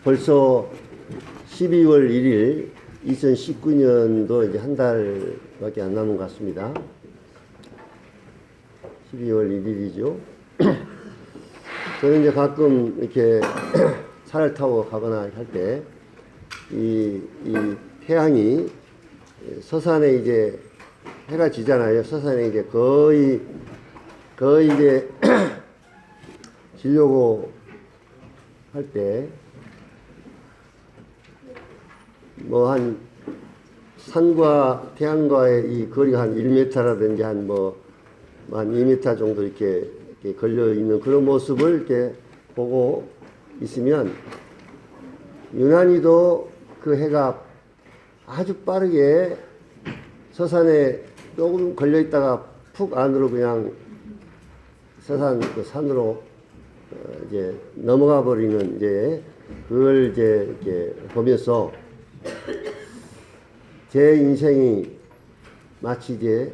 벌써 12월 1일 2019년도 이제 한 달밖에 안 남은 것 같습니다. 12월 1일이죠. 저는 이제 가끔 이렇게 차를 타고 가거나 할 때 이 태양이 서산에 이제 해가 지잖아요. 서산에 이제 거의 이제 지려고 할 때 뭐 한 산과 태양과의 이 거리가 한 1m라든지 한 2m 정도 이렇게 걸려 있는 그런 모습을 이렇게 보고 있으면 유난히도 그 해가 아주 빠르게 서산에 조금 걸려 있다가 푹 안으로 그냥 서산 그 산으로 이제 넘어가 버리는 이제 그걸 이제 이렇게 보면서 제 인생이 마치 이제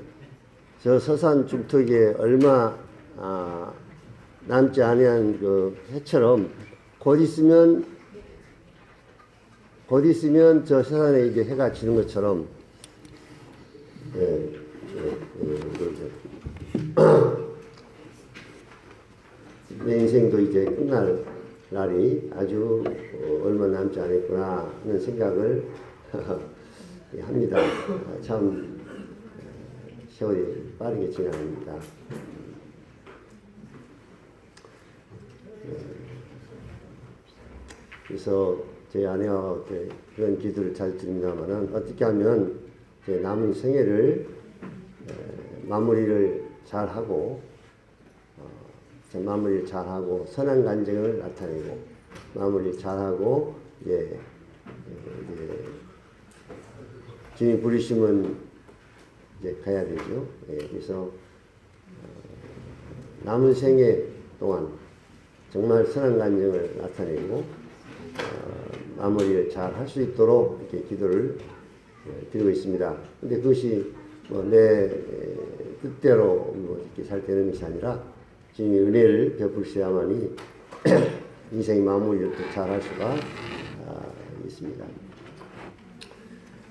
저 서산 중턱에 얼마 남지 아니한 그 해처럼 곧 있으면 저 서산에 이제 해가 지는 것처럼 내 인생도 이제 끝날 날이 아주 얼마 남지 않았구나 하는 생각을 합니다. 참 세월이 빠르게 지나갑니다. 그래서 제 아내와 그런 기도를 잘 드립니다만은 어떻게 하면 제 남은 생애를 마무리를 잘 하고 선한 간증을 나타내고 마무리 잘 하고 이제 주님 부르시면 이제 가야 되죠. 그래서 남은 생애 동안 정말 선한 간증을 나타내고 마무리를 잘 할 수 있도록 이렇게 기도를 드리고 있습니다. 근데 그것이 내 뜻대로 이렇게 잘 되는 것이 아니라 주님의 은혜를 베푸셔야만이 인생 마무리를 또 잘 할 수가 있습니다.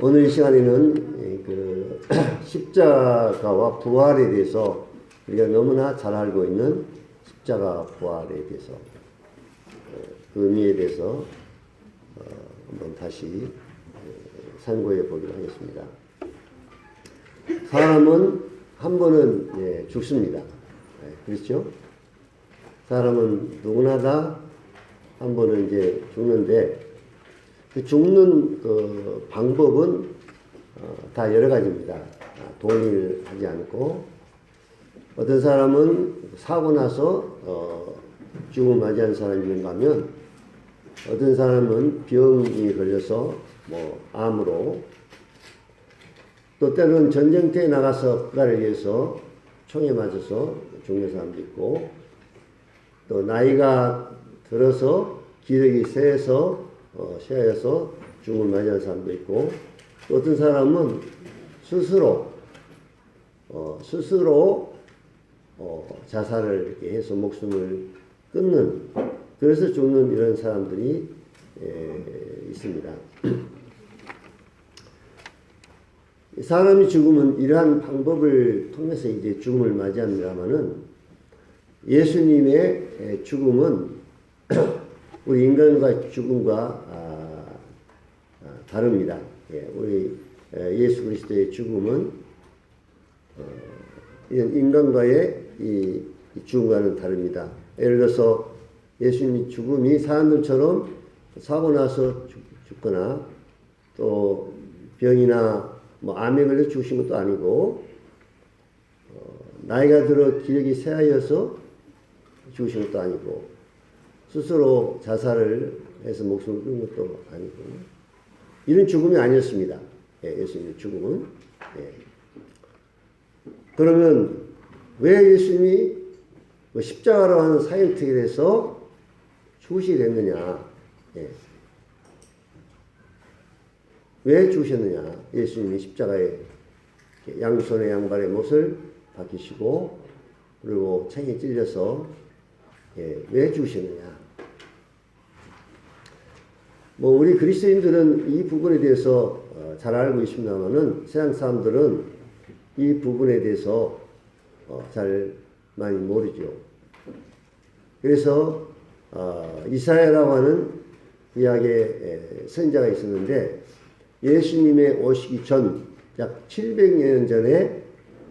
오늘 이 시간에는 그 십자가와 부활에 대해서 우리가 너무나 잘 알고 있는 십자가 부활에 대해서 그 의미에 대해서 한번 다시 상고해 보기로 하겠습니다. 사람은 한 번은 죽습니다. 그렇죠? 사람은 누구나 다 한 번은 이제 죽는데 그 죽는 그 방법은 다 여러 가지입니다. 동일하지 않고 어떤 사람은 사고 나서 죽음을 맞이한 사람이 있는가 하면 어떤 사람은 병이 걸려서 암으로 또 때로는 전쟁터에 나가서 국가를 위해서 총에 맞아서 죽는 사람도 있고 또 나이가 들어서 기력이 쇠해서 죽음을 맞이한 사람도 있고 또 어떤 사람은 스스로 자살을 이렇게 해서 목숨을 끊는 그래서 죽는 이런 사람들이 있습니다. 사람이 죽으면 이러한 방법을 통해서 이제 죽음을 맞이합니다만은 예수님의 죽음은 우리 인간과 죽음과 다릅니다. 우리 예수 그리스도의 죽음은 인간과의 이 죽음과는 다릅니다. 예를 들어서 예수님의 죽음이 사람들처럼 사고 나서 죽거나 또 병이나 암에 걸려 죽으신 것도 아니고 나이가 들어 기력이 쇠하여서 죽으신 것도 아니고 스스로 자살을 해서 목숨을 끊은 것도 아니고 이런 죽음이 아니었습니다. 예수님의 죽음은. 그러면 왜 예수님이 십자가로 하는 사형특일에서 죽으시게 됐느냐? 왜 죽으셨느냐? 예수님이 십자가에 양손에 양발에 못을 박히시고 그리고 창에 찔려서 왜 죽으셨느냐. 뭐 우리 그리스도인들은 이 부분에 대해서 잘 알고 있습니다만은 세상 사람들은 이 부분에 대해서 잘 많이 모르죠. 그래서 이사야라고 하는 구약의 선지자가 있었는데 예수님의 오시기 전 약 700년 전에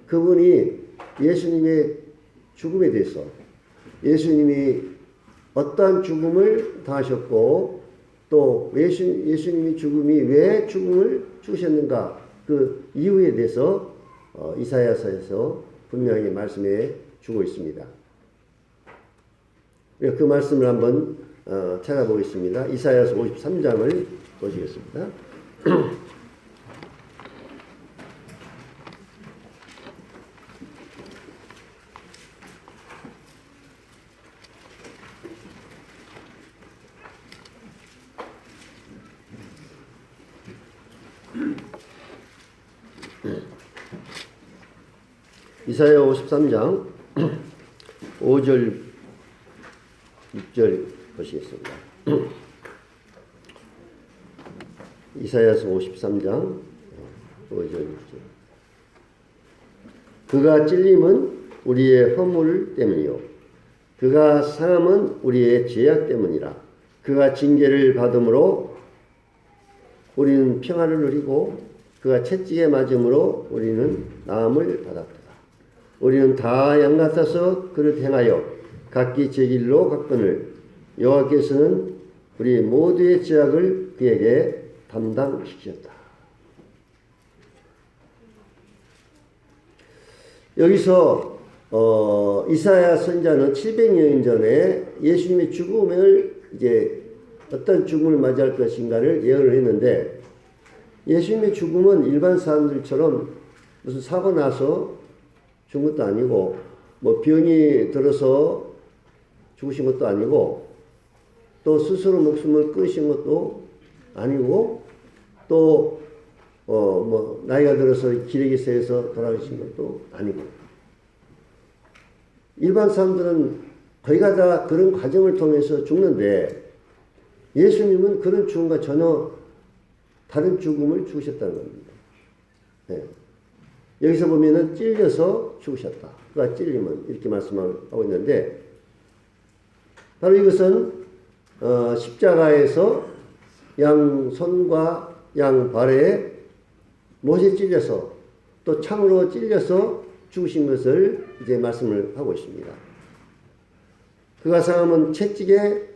그분이 예수님의 죽음에 대해서 예수님이 어떠한 죽음을 당하셨고 또 예수님이 죽음이 왜 죽음을 죽으셨는가 그 이유에 대해서 이사야서에서 분명히 말씀해 주고 있습니다. 그 말씀을 한번 찾아보겠습니다. 이사야서 53장을 보시겠습니다. 이사야 53장 5절 6절 보시겠습니다. 이사야서 53장 5절 6절 그가 찔림은 우리의 허물 때문이요 그가 상함은 우리의 죄악 때문이라. 그가 징계를 받음으로 우리는 평화를 누리고 그가 채찍에 맞음으로 우리는 나음을 받았다. 우리는 다 양 같아서 그를 행하여 각기 제 길로 갔거늘 여호와께서는 우리 모두의 죄악을 그에게 담당시켰다. 여기서 이사야 선지자는 700년 전에 예수님의 죽음을 이제 어떤 죽음을 맞이할 것인가를 예언을 했는데 예수님의 죽음은 일반 사람들처럼 무슨 사고 나서 죽은 것도 아니고 뭐 병이 들어서 죽으신 것도 아니고 또 스스로 목숨을 끊으신 것도 아니고 또 뭐 나이가 들어서 기력이 세서 돌아가신 것도 아니고 일반 사람들은 거의가 다 그런 과정을 통해서 죽는데 예수님은 그런 죽음과 전혀 다른 죽음을 죽으셨다는 겁니다. 네. 여기서 보면은 찔려서 죽으셨다. 그가 찔림은 이렇게 말씀하고 있는데 바로 이것은 십자가에서 양 손과 양 발에 못에 찔려서 또 창으로 찔려서 죽으신 것을 이제 말씀을 하고 있습니다. 그가 상함은 채찍에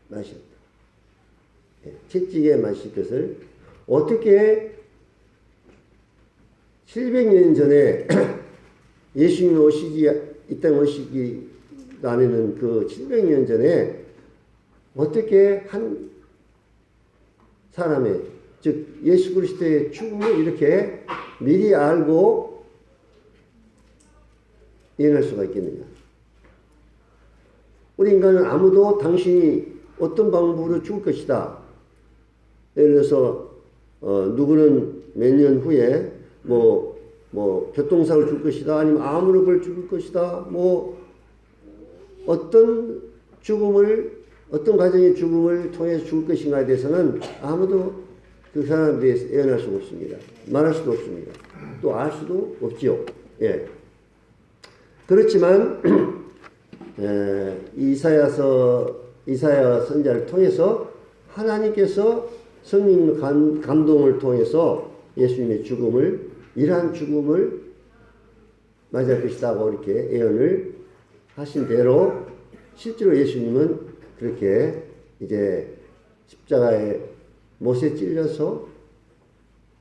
맞으셨다. 채찍에 맞으실 것을 어떻게 700년 전에 예수님 오시기 이 땅 오시기 안에는 그 700년 전에 어떻게 한 사람의 즉 예수 그리스도의 죽음을 이렇게 미리 알고 예언할 수가 있겠느냐. 우리 인간은 아무도 당신이 어떤 방법으로 죽을 것이다. 예를 들어서 누구는 몇 년 후에 뭐 교통사고를 죽을 것이다. 아니면 암으로 걸 죽을 것이다. 뭐 어떤 가정의 죽음을 통해서 죽을 것인가에 대해서는 아무도 그 사람에 대해서 예언할 수가 없습니다. 말할 수도 없습니다. 또 알 수도 없지요. 예. 그렇지만 이사야 선지자를 통해서 하나님께서 성령 감동을 통해서 예수님의 죽음을 이러한 죽음을 맞이할 것이라고 이렇게 예언을 하신 대로 실제로 예수님은 그렇게 이제 십자가에 못에 찔려서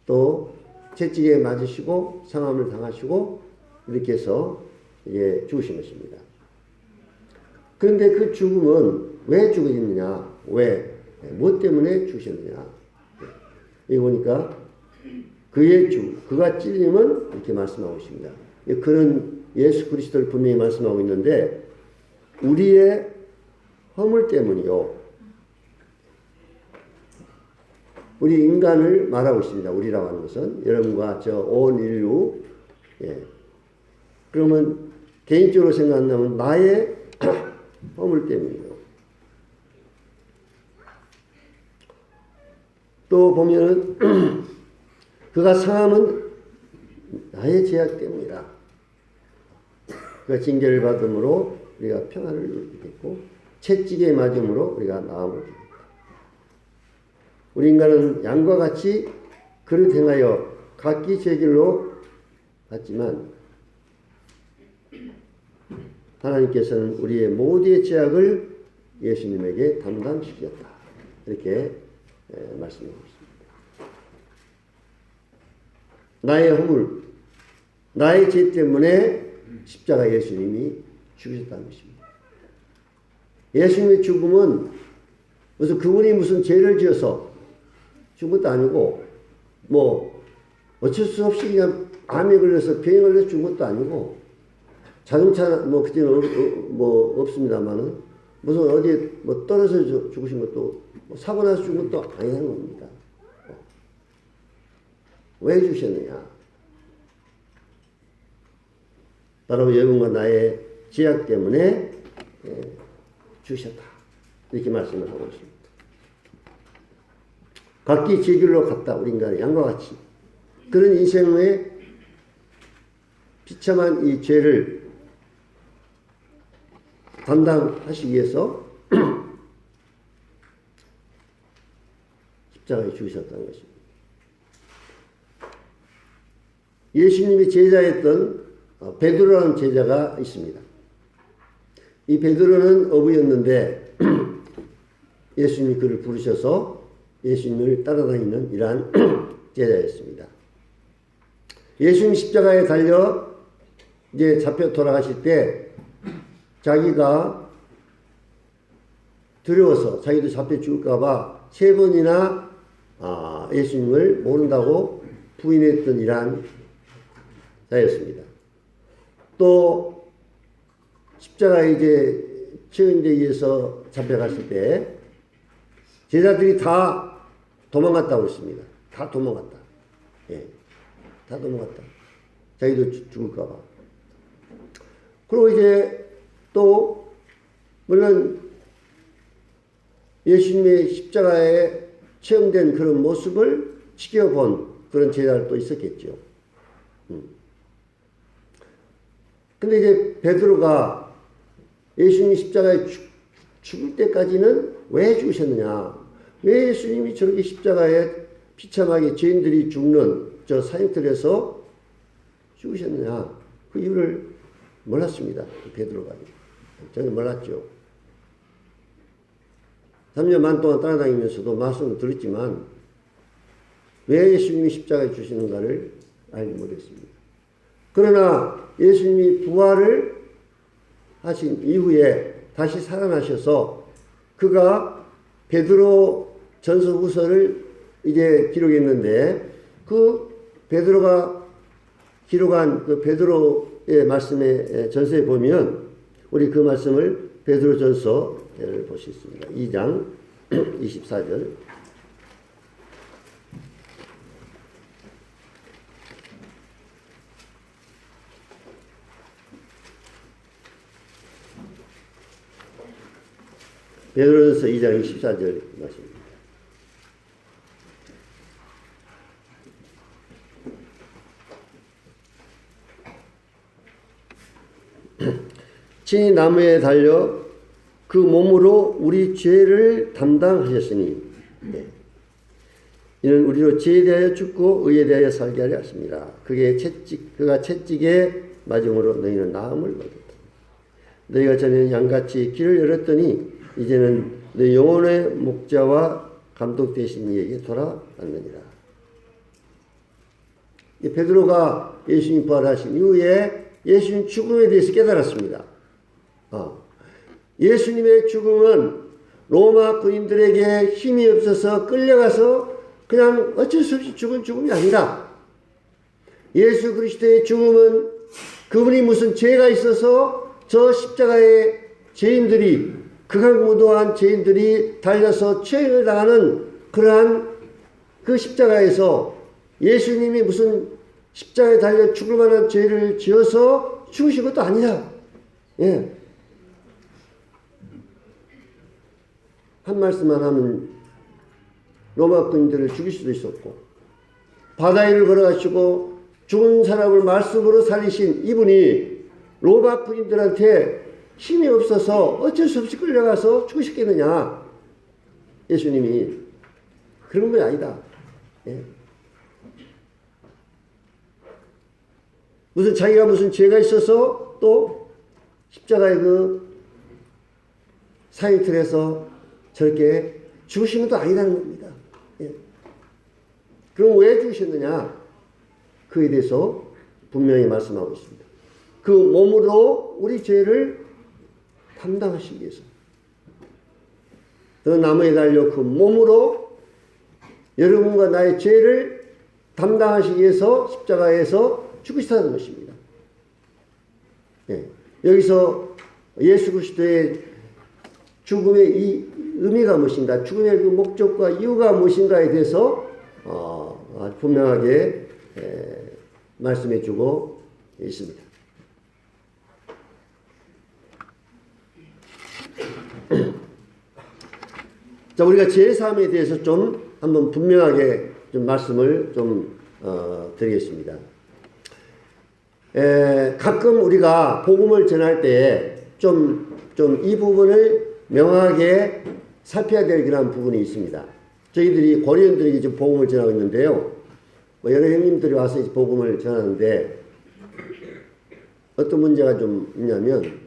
또 채찍에 맞으시고 상함을 당하시고 이렇게 해서 이제 죽으신 것입니다. 그런데 그 죽음은 왜 죽으셨느냐? 왜? 무엇 때문에 죽으셨느냐? 여기 보니까 그가 찔림은 이렇게 말씀하고 있습니다. 그는 예수 그리스도를 분명히 말씀하고 있는데 우리의 허물 때문이요. 우리 인간을 말하고 있습니다. 우리라고 하는 것은 여러분과 저 온 인류. 예. 그러면 개인적으로 생각한다면 나의 허물 때문이고, 또 보면은 그가 상함은 나의 죄악 때문이다. 그가 징계를 받음으로 우리가 평안을 누리게 됐고, 채찍에 맞음으로 우리가 나음을 얻게 됐다. 우리 인간은 양과 같이 그릇 행하여 각기 제 길로 갔지만 하나님께서는 우리의 모두의 죄악을 예수님에게 담당시켰다. 이렇게 말씀하고 있습니다. 나의 허물, 나의 죄 때문에 십자가 예수님이 죽으셨다는 것입니다. 예수님의 죽음은 무슨 그분이 무슨 죄를 지어서 죽은 것도 아니고, 뭐 어쩔 수 없이 그냥 암에 걸려서 병에 걸려서 죽은 것도 아니고, 자동차 뭐 그때는 뭐 없습니다만은 무슨 어디에 뭐 떨어져 죽으신 것도, 뭐 사고 나서 죽은 것도 아니라는 겁니다. 왜 주셨느냐? 바로 여러분과 나의 죄악 때문에 주셨다. 이렇게 말씀을 하고 있습니다. 각기 제 길로 갔다. 우리 인간은 양과 같이. 그런 인생의 비참한 이 죄를 담당하시기 위해서 십자가에 죽으셨다는 것입니다. 예수님이 제자였던 베드로라는 제자가 있습니다. 이 베드로는 어부였는데 예수님이 그를 부르셔서 예수님을 따라다니는 이러한 제자였습니다. 예수님 십자가에 달려 이제 잡혀 돌아가실 때 자기가 두려워서 자기도 잡혀 죽을까봐 3번이나 예수님을 모른다고 부인했던 이러한 자였습니다. 또 십자가에 이제 처형되기 위해서 잡혀갔을 때 제자들이 다 도망갔다고 했습니다. 다 도망갔다. 예, 다 도망갔다. 자기도 죽을까봐. 그리고 이제 또 물론 예수님의 십자가에 처형된 그런 모습을 지켜본 그런 제자들도 있었겠죠. 근데 이제 베드로가 예수님이 십자가에 죽을 때까지는 왜 죽으셨느냐? 왜 예수님이 저렇게 십자가에 비참하게 죄인들이 죽는 저 사형틀에서 죽으셨느냐? 그 이유를 몰랐습니다. 베드로가. 저는 몰랐죠. 3년 반 동안 따라다니면서도 말씀을 들었지만 왜 예수님이 십자가에 주시는가를 알지 못했습니다. 그러나 예수님이 부활을 하신 이후에 다시 살아나셔서 그가 베드로 전서 후서를 이제 기록했는데 그 베드로가 기록한 그 베드로의 말씀의 전서에 보면 우리 그 말씀을 베드로 전서를 볼 수 있습니다. 2장 24절. 베드로전서 2장 24절 말씀입니다. 친히 나무에 달려 그 몸으로 우리 죄를 담당하셨으니 이는 우리로 죄에 대하여 죽고 의에 대하여 살게 하려 하십니다. 그가 채찍에 맞음으로 너희는 나음을 얻었다. 너희가 전에는 양같이 길을 열었더니 이제는 너 영혼의 목자와 감독 되신 이에게 돌아왔느니라. 베드로가 예수님 부활하신 이후에 예수님 죽음에 대해서 깨달았습니다. 예수님의 죽음은 로마 군인들에게 힘이 없어서 끌려가서 그냥 어쩔 수 없이 죽은 죽음이 아니라 예수 그리스도의 죽음은 그분이 무슨 죄가 있어서 저 십자가의 죄인들이 극악무도한 죄인들이 달려서 처형을 당하는 그러한 그 십자가에서 예수님이 무슨 십자가에 달려 죽을 만한 죄를 지어서 죽으신 것도 아니라 예. 한 말씀만 하면 로마 군인들을 죽일 수도 있었고, 바다 위를 걸어가시고 죽은 사람을 말씀으로 살리신 이분이 로마 군인들한테 힘이 없어서 어쩔 수 없이 끌려가서 죽으셨겠느냐. 예수님이 그런 건 아니다. 예. 무슨 자기가 무슨 죄가 있어서 또 십자가의 그 사이틀에서 저렇게 죽으신 것도 아니라는 겁니다. 예. 그럼 왜 죽으셨느냐? 그에 대해서 분명히 말씀하고 있습니다. 그 몸으로 우리 죄를 담당하시기 위해서. 그 나무에 달려 그 몸으로 여러분과 나의 죄를 담당하시기 위해서 십자가에서 죽으시다는 것입니다. 예. 여기서 예수 그리스도의 죽음의 이 의미가 무엇인가, 죽음의 그 목적과 이유가 무엇인가에 대해서 아주 분명하게 말씀해 주고 있습니다. 자, 우리가 제3에 대해서 좀 한번 분명하게 좀 말씀을 좀 드리겠습니다. 가끔 우리가 복음을 전할 때 좀 이 부분을 명확하게 살펴야 될 그런 부분이 있습니다. 저희들이 고려인들에게 지금 복음을 전하고 있는데요. 여러 형님들이 와서 이제 복음을 전하는데 어떤 문제가 좀 있냐면,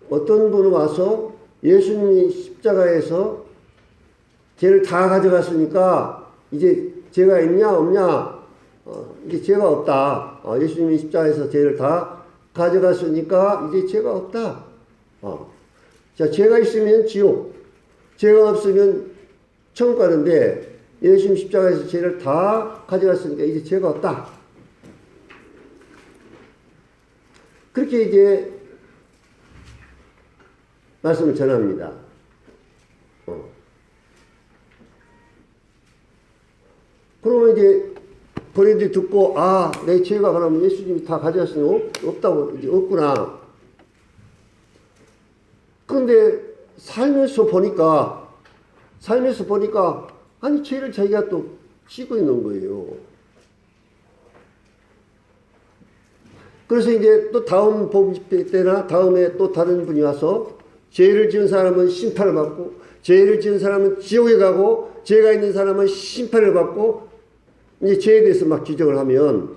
어떤 분은 와서 예수님이 십자가에서 죄를 다 가져갔으니까 이제 죄가 있냐 없냐, 이제 죄가 없다. 예수님이 십자가에서 죄를 다 가져갔으니까 이제 죄가 없다. 자, 죄가 있으면 지옥, 죄가 없으면 천국 가는데 예수님 십자가에서 죄를 다 가져갔으니까 이제 죄가 없다. 그렇게 이제 말씀을 전합니다. 그러면 이제 본인들이 듣고, 아, 내 죄가 그러면 예수님이 다 가져갔으니 없다고, 이제 없구나. 그런데 살면서 보니까, 아니, 죄를 자기가 또 씻고 있는 거예요. 그래서 이제 또 다음 복음 집회 때나 다음에 또 다른 분이 와서 죄를 지은 사람은 심판을 받고, 죄를 지은 사람은 지옥에 가고, 죄가 있는 사람은 심판을 받고, 이제 죄에 대해서 막 지적을 하면,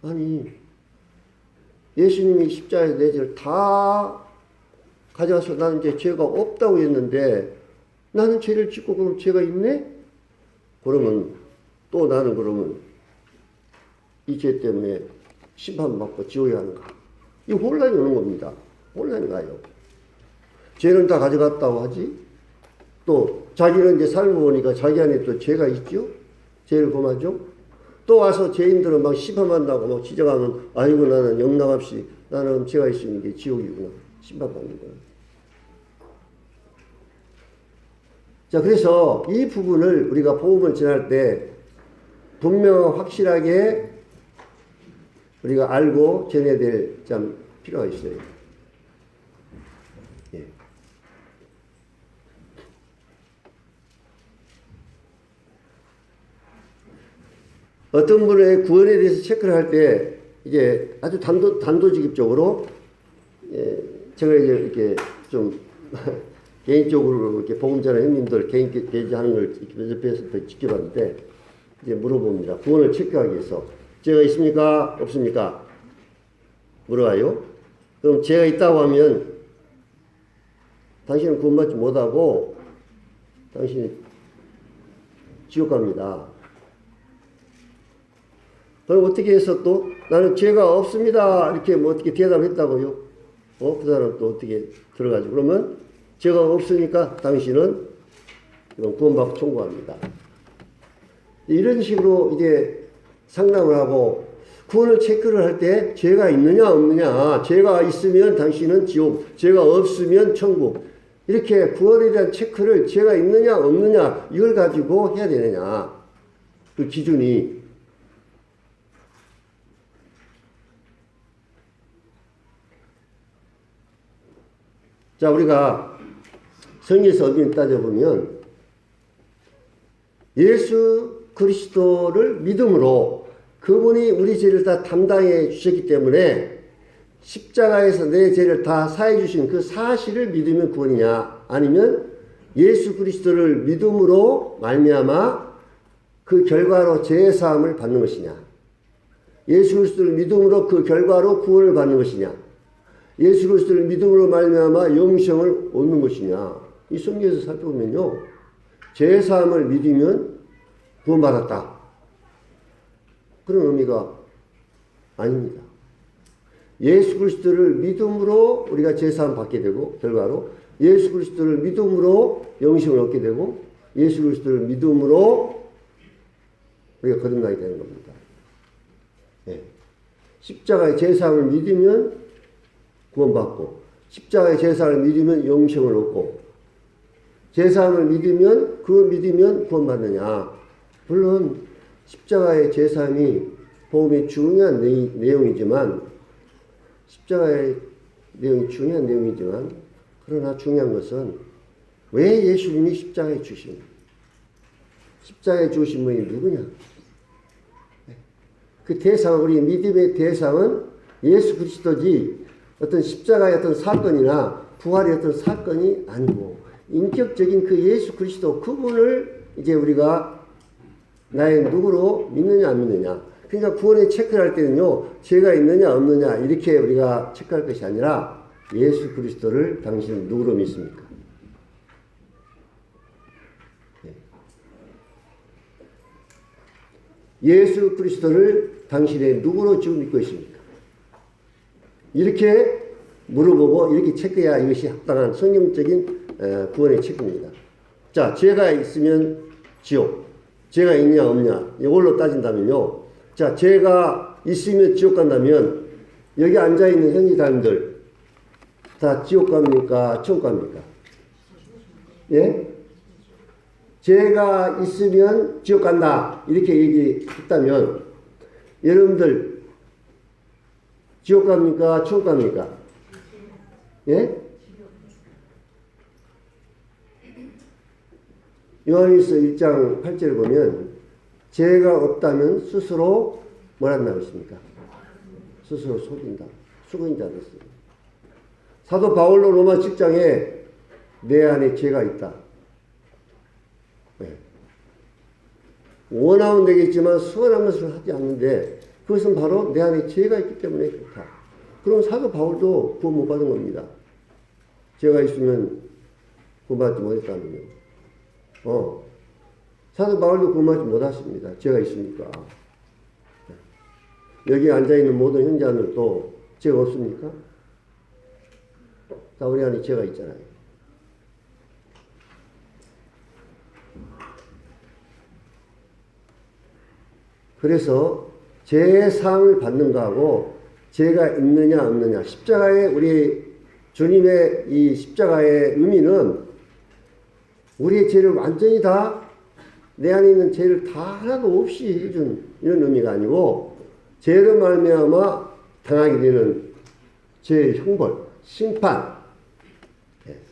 아니, 예수님이 십자가에 내 죄를 다 가져가서 나는 이제 죄가 없다고 했는데, 나는 죄를 짓고 그럼 죄가 있네? 그러면 또 나는 그러면 이 죄 때문에 심판받고 지옥에 가는가? 이 혼란이 오는 겁니다. 혼란이 가요. 죄는 다 가져갔다고 하지? 또 자기는 이제 살고 보니까 자기 안에 또 죄가 있죠? 죄를 범하죠? 또 와서 죄인들은 막 심판한다고 막 지적하면, 아이고, 나는 영락없이 나는 죄가 있으니 이게 지옥이구나. 심판받는 거예요. 자, 그래서 이 부분을 우리가 복음을 전할 때 분명하고 확실하게 우리가 알고 전해야 될 점 필요가 있어요. 예. 어떤 분의 구원에 대해서 체크를 할 때 이제 아주 단도직입적으로, 제가 이제 이렇게 좀 개인적으로 이렇게 복음 전하는 형님들 개인 게시하는 걸 면접에서 지켜봤는데, 이제 물어봅니다. 구원을 체크하기 위해서 죄가 있습니까? 없습니까? 물어봐요. 그럼 죄가 있다고 하면 당신은 구원받지 못하고 당신이 지옥 갑니다. 그럼 어떻게 해서 또 나는 죄가 없습니다 이렇게 뭐 어떻게 대답했다고요? 그 사람 또 어떻게 들어가죠? 그러면 죄가 없으니까 당신은 구원받고 천국합니다. 이런 식으로 이제 상담을 하고, 구원을 체크를 할 때 죄가 있느냐 없느냐, 죄가 있으면 당신은 지옥, 죄가 없으면 천국, 이렇게 구원에 대한 체크를 죄가 있느냐 없느냐 이걸 가지고 해야 되느냐, 그 기준이. 자, 우리가 성경에서 어디에 따져보면 예수 그리스도를 믿음으로 그분이 우리 죄를 다 담당해 주셨기 때문에 십자가에서 내 죄를 다 사해 주신 그 사실을 믿으면 구원이냐, 아니면 예수 그리스도를 믿음으로 말미암아 그 결과로 죄 사함을 받는 것이냐, 예수 그리스도를 믿음으로 그 결과로 구원을 받는 것이냐, 예수 그리스도를 믿음으로 말미암아 영생을 얻는 것이냐. 이 성경에서 살펴보면요, 죄 사함을 믿으면 구원받았다, 그런 의미가 아닙니다. 예수 그리스도를 믿음으로 우리가 죄 사함 받게 되고, 결과로 예수 그리스도를 믿음으로 영생을 얻게 되고, 예수 그리스도를 믿음으로 우리가 거듭나게 되는 겁니다. 네. 십자가의 죄 사함을 믿으면 구원받고, 십자가의 죄 사함을 믿으면 영생을 얻고, 죄 사함을 믿으면 구원받느냐. 물론 십자가의 죄 사함이 복음의 중요한 내용이지만, 십자가의 내용이 중요한 내용이지만, 그러나 중요한 것은 왜 예수님이 십자가에 죽으신, 십자가에 죽으신 분이 누구냐. 그 대상은, 우리 믿음의 대상은 예수 그리스도지 어떤 십자가의 어떤 사건이나 부활의 어떤 사건이 아니고, 인격적인 그 예수 그리스도 그분을 이제 우리가 나의 누구로 믿느냐 안 믿느냐. 그러니까 구원의 체크를 할 때는요, 죄가 있느냐 없느냐 이렇게 우리가 체크할 것이 아니라 예수 그리스도를 당신은 누구로 믿습니까? 예수 그리스도를 당신의 누구로 지금 믿고 있습니까? 이렇게 물어보고 이렇게 체크해야 이것이 합당한 성경적인 구원의 체크입니다. 자, 죄가 있으면 지옥, 죄가 있냐 없냐 이걸로 따진다면요, 자, 죄가 있으면 지옥 간다면 여기 앉아있는 형제자매들 다 지옥 갑니까? 천국 갑니까? 예? 죄가 있으면 지옥 간다 이렇게 얘기했다면 여러분들 지옥 갑니까? 천국 갑니까? 예? 요한일서 1장 8절을 보면 죄가 없다면 스스로 뭐라고 나오고 있습니까? 스스로 속인다. 속인 자 됐습니다. 사도 바울도 로마 7장에 내 안에 죄가 있다. 네. 원하면 되겠지만 수월한 것을 하지 않는데 그것은 바로 내 안에 죄가 있기 때문에 그렇다. 그럼 사도 바울도 구원 못 받은 겁니다. 죄가 있으면 구원받지 못했다면요. 사도 바울도 구원받지 못했습니다. 죄가 있으니까. 여기 앉아있는 모든 형제들도 죄가 없습니까? 다 우리 안에 죄가 있잖아요. 그래서 죄의 사함을 받는 거하고 죄가 있느냐 없느냐, 십자가의 우리 주님의 이 십자가의 의미는 우리의 죄를 완전히 다, 내 안에 있는 죄를 다 하나도 없이 해준 이런 의미가 아니고, 죄로 말미암아 당하게 되는 죄의 형벌, 심판,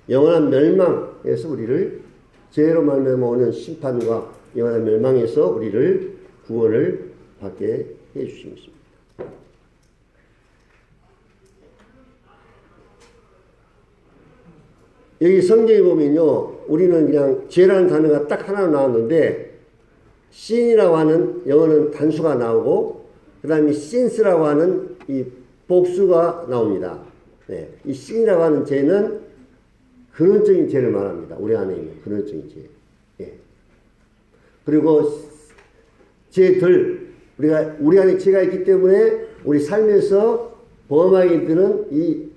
영원한 멸망에서 우리를, 죄로 말미암아 오는 심판과 영원한 멸망에서 우리를 구원을 받게 해 주신 것입니다. 여기 성경에 보면요, 우리는 그냥 죄라는 단어가 딱 하나 나왔는데, sin이라고 하는 영어는 단수가 나오고, 그 다음에 sins라고 하는 이 복수가 나옵니다. 네. 이 sin이라고 하는 죄는 근원적인 죄를 말합니다. 우리 안에 있는 근원적인 죄. 예. 그리고 죄들, 우리 안에 죄가 있기 때문에 우리 삶에서 범하게 되는 이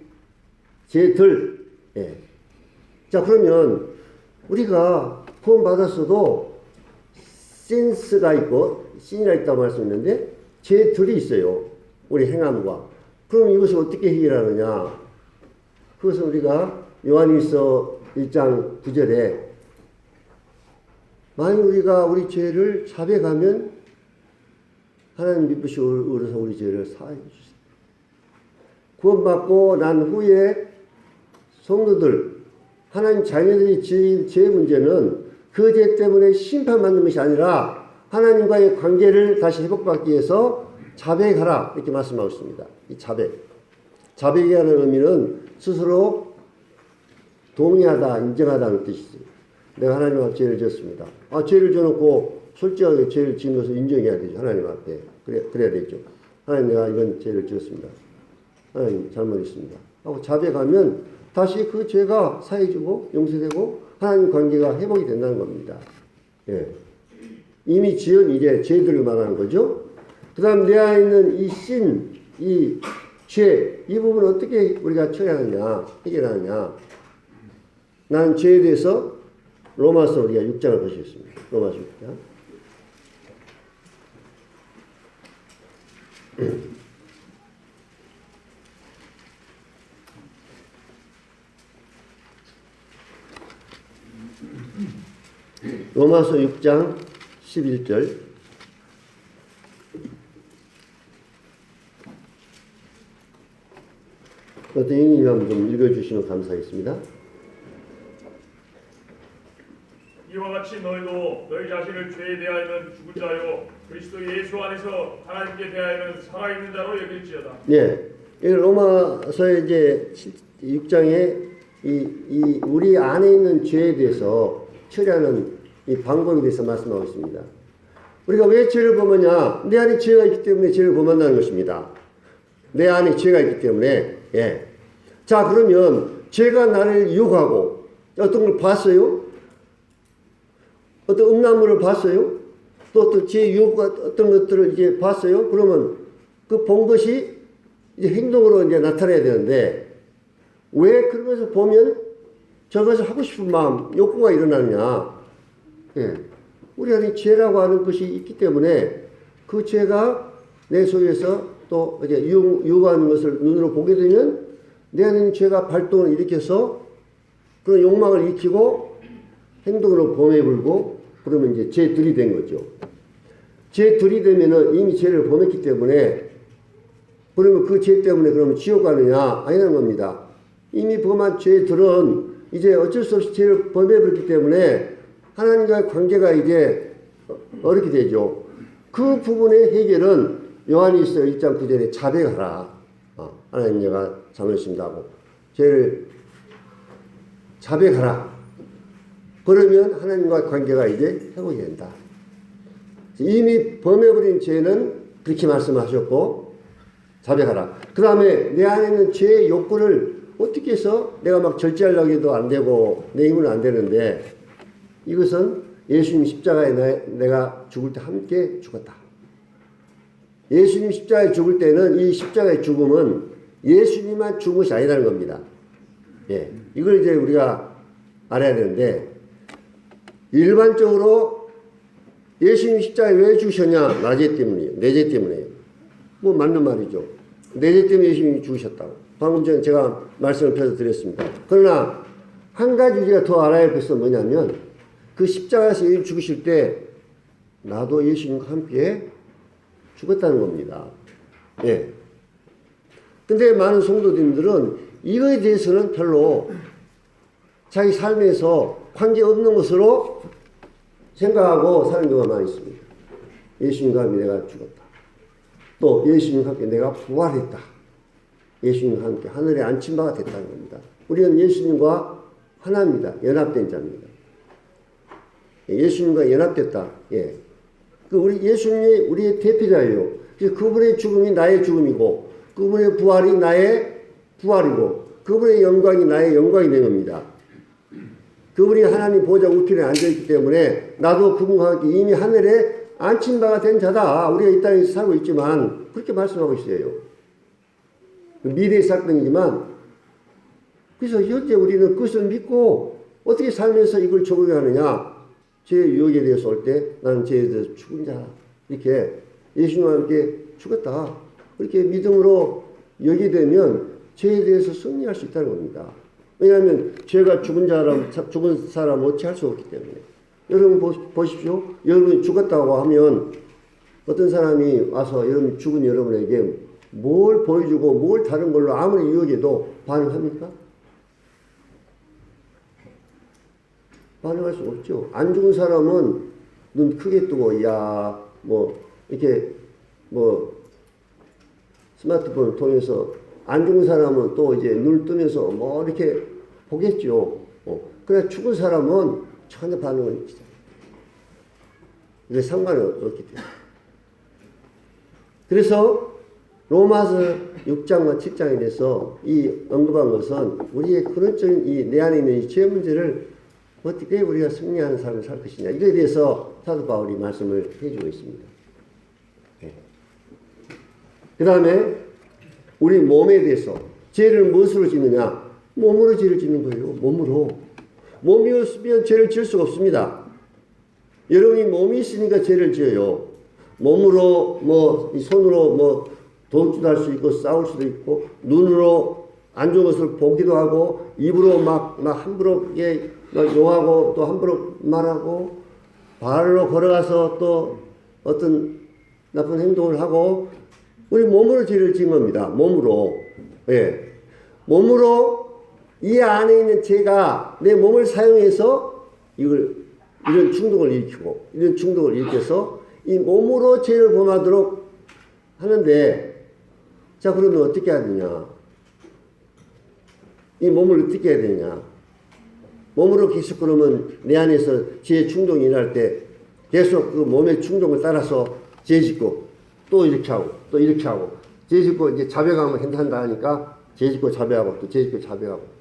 죄들. 예. 자, 그러면 우리가 구원 받았어도 신스가 있고 신이라 있다고 말씀했는데 죄들이 있어요. 우리 행함과. 그럼 이것을 어떻게 해결하느냐? 그것은 우리가 요한일서 1장 9절에 만약 우리가 우리 죄를 자백하면 하나님 미쁘시 오르서 우리 죄를 사해 주시다. 구원받고 난 후에 성도들, 하나님 자녀들이 지은 죄 문제는 그 죄 때문에 심판받는 것이 아니라 하나님과의 관계를 다시 회복받기 위해서 자백하라 이렇게 말씀하고 있습니다. 이 자백이라는 의미는 스스로 동의하다, 인정하다는 뜻이지. 내가 하나님 앞에 죄를 지었습니다. 죄를 지어놓고 솔직하게 죄를 지은 것을 인정해야 되죠. 하나님 앞에. 그래야 되죠. 하나님, 내가 이건 죄를 지었습니다. 하나님 잘못했습니다. 하고 자백하면 다시 그 죄가 사해지고 용서되고 하나님 관계가 회복이 된다는 겁니다. 예. 이미 지은 이제 죄들을 말하는 거죠. 그 다음 내 안에 있는 이 신, 이 죄, 이 부분을 어떻게 우리가 처리하느냐, 해결하느냐. 난 죄에 대해서 로마서 우리가 6장을 보시겠습니다. 로마서 6장. 로마서 6장 11절. 어떤 형님이 한번 좀 읽어주시면 감사하겠습니다. 이와 같이 너희도 너희 자신을 죄에 대하여는 죽은 자요 그리스도 예수 안에서 하나님께 대하여는 살아있는 자로 여길지어다. 네, 로마서의 이제 6장에 이 우리 안에 있는 죄에 대해서 처리하는 이 방법에 대해서 말씀하고 있습니다. 우리가 왜 죄를 범하냐? 내 안에 죄가 있기 때문에 죄를 범한다는 것입니다. 내 안에 죄가 있기 때문에. 예. 자, 그러면 죄가 나를 유혹하고 어떤 걸 봤어요? 어떤 음란물을 봤어요? 또 어떤 죄 유혹 어떤 것들을 이제 봤어요? 그러면 그 본 것이 이제 행동으로 이제 나타나야 되는데 왜 그런 것을 보면 저것을 하고 싶은 마음, 욕구가 일어나느냐? 예. 우리 안에 죄라고 하는 것이 있기 때문에 그 죄가 내 속에서 또 이제 유혹하는 것을 눈으로 보게 되면 내 안에 있는 죄가 발동을 일으켜서 그런 욕망을 일으키고 행동으로 범해 불고 그러면 이제 죄 들이된 거죠. 죄 들이되면은 이미 죄를 범했기 때문에 그러면 그 죄 때문에 그러면 지옥 가느냐? 아니라는 겁니다. 이미 범한 죄들은 이제 어쩔 수 없이 죄를 범해 버렸기 때문에 하나님과의 관계가 이제 어렵게 되죠. 그 부분의 해결은 요한일서 1장 9절에 자백하라. 하나님 내가 잘못했습니다 하고 죄를 자백하라. 그러면 하나님과 관계가 이제 회복이 된다. 이미 범해버린 죄는 그렇게 말씀하셨고 자백하라. 그 다음에 내 안에 있는 죄의 욕구를 어떻게 해서 내가 막 절제하려고 해도 안 되고 내 힘은 안 되는데 이것은 예수님 십자가에 내가 죽을 때 함께 죽었다. 예수님 십자가에 죽을 때는 이 십자가의 죽음은 예수님만 죽은 것이 아니라는 겁니다. 예, 이걸 이제 우리가 알아야 되는데 일반적으로 예수님 십자가에 왜 죽으셨냐? 나 죄 때문이에요. 내 죄 때문이에요. 뭐 맞는 말이죠. 내 죄 때문에 예수님이 죽으셨다고. 방금 전에 제가 말씀을 펴서 드렸습니다. 그러나 한 가지 우리가 더 알아야 할 것은 뭐냐면 그 십자가에서 예수님 죽으실 때 나도 예수님과 함께 죽었다는 겁니다. 예. 근데 많은 성도님들은 이거에 대해서는 별로 자기 삶에서 관계없는 것으로 생각하고 사는 경우가 많이 있습니다. 예수님과 함께 내가 죽었다. 또 예수님과 함께 내가 부활했다. 예수님과 함께 하늘에 앉힌 바가 됐다는 겁니다. 우리는 예수님과 하나입니다. 연합된 자입니다. 예수님과 연합됐다. 예. 그 우리 예수님이 우리의 대표자예요. 그분의 죽음이 나의 죽음이고, 그분의 부활이 나의 부활이고, 그분의 영광이 나의 영광이 된 겁니다. 그분이 하나님 보좌 우편에 앉아있기 때문에 나도 그분과 함께 이미 하늘에 앉힌 바가 된 자다. 우리가 이 땅에서 살고 있지만 그렇게 말씀하고 있어요. 미래의 사건이지만 그래서 현재 우리는 그것을 믿고 어떻게 살면서 이걸 적용하느냐. 죄 유혹에 대해서 올 때 나는 죄에 대해서 죽은 자 이렇게 예수님과 함께 죽었다. 그렇게 믿음으로 여기게 되면 죄에 대해서 승리할 수 있다는 겁니다. 왜냐하면 죄가 죽은 사람 어찌 할 수 없기 때문에. 여러분 보십시오. 여러분이 죽었다고 하면 어떤 사람이 와서 여러분 죽은 여러분에게 뭘 보여주고 뭘 다른 걸로 아무리 유혹해도 반응합니까? 반응할 수 없죠. 안 죽은 사람은 눈 크게 뜨고, 야, 뭐, 이렇게, 뭐, 스마트폰을 통해서 안 죽은 사람은 또 이제 눈을 뜨면서 뭐, 이렇게 보겠죠. 그래, 죽은 사람은 전혀 반응을 없죠. 이게 상관이 없기 때문에. 그래서 로마서 6장과 7장에 대해서 이 언급한 것은 우리의 근원적인 이 내 안에 있는 이 죄 문제를 어떻게 우리가 승리하는 삶을 살 것이냐. 이거에 대해서 사도 바울이 말씀을 해주고 있습니다. 네. 그 다음에 우리 몸에 대해서 죄를 무엇으로 짓느냐? 몸으로 죄를 짓는 거예요. 몸으로. 몸이 없으면 죄를 지을 수가 없습니다. 여러분이 몸이 있으니까 죄를 지어요. 몸으로 뭐 손으로 뭐 도둑질도 할 수 있고 싸울 수도 있고 눈으로 안 좋은 것을 보기도 하고 입으로 막 함부로 욕하고 또 함부로 말하고 발로 걸어가서 또 어떤 나쁜 행동을 하고 우리 몸으로 죄를 지은 겁니다. 몸으로. 예. 몸으로 이 안에 있는 죄가 내 몸을 사용해서 이런 충동을 일으키고 이런 충동을 일으켜서 이 몸으로 죄를 범하도록 하는데 자 그러면 어떻게 해야 되냐? 이 몸을 어떻게 해야 되냐? 몸으로 계속 그러면 내 안에서 죄의 충동이 일어날 때 계속 그 몸의 충동을 따라서 죄 짓고 또 이렇게 하고 또 이렇게 하고 죄 짓고 이제 자백하면 한다 하니까 죄 짓고 자백하고 또 죄 짓고 자백하고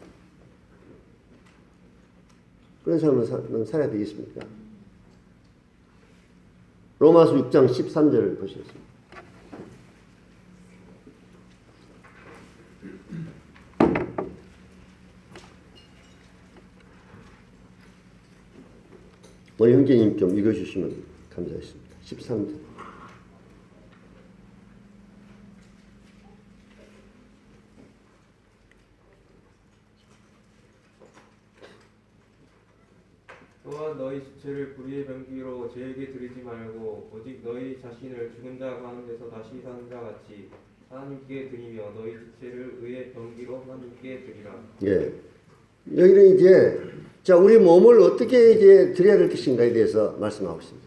그런 사람은 살아야 되겠습니까? 로마서 6장 13절을 보시겠습니다. 우리 형제님 좀 읽어주시면 감사하겠습니다. 13절. 또한 너희 지체를 불의의 병기로 죄에게 드리지 말고 오직 너희 자신을 죽은 자 가운데서 다시 사는 자 같이 하나님께 드리며 너희 지체를 의의 병기로 하나님께 드리라. 예. 여기는 이제 자 우리 몸을 어떻게 이제 드려야 될 것인가에 대해서 말씀하고 있습니다.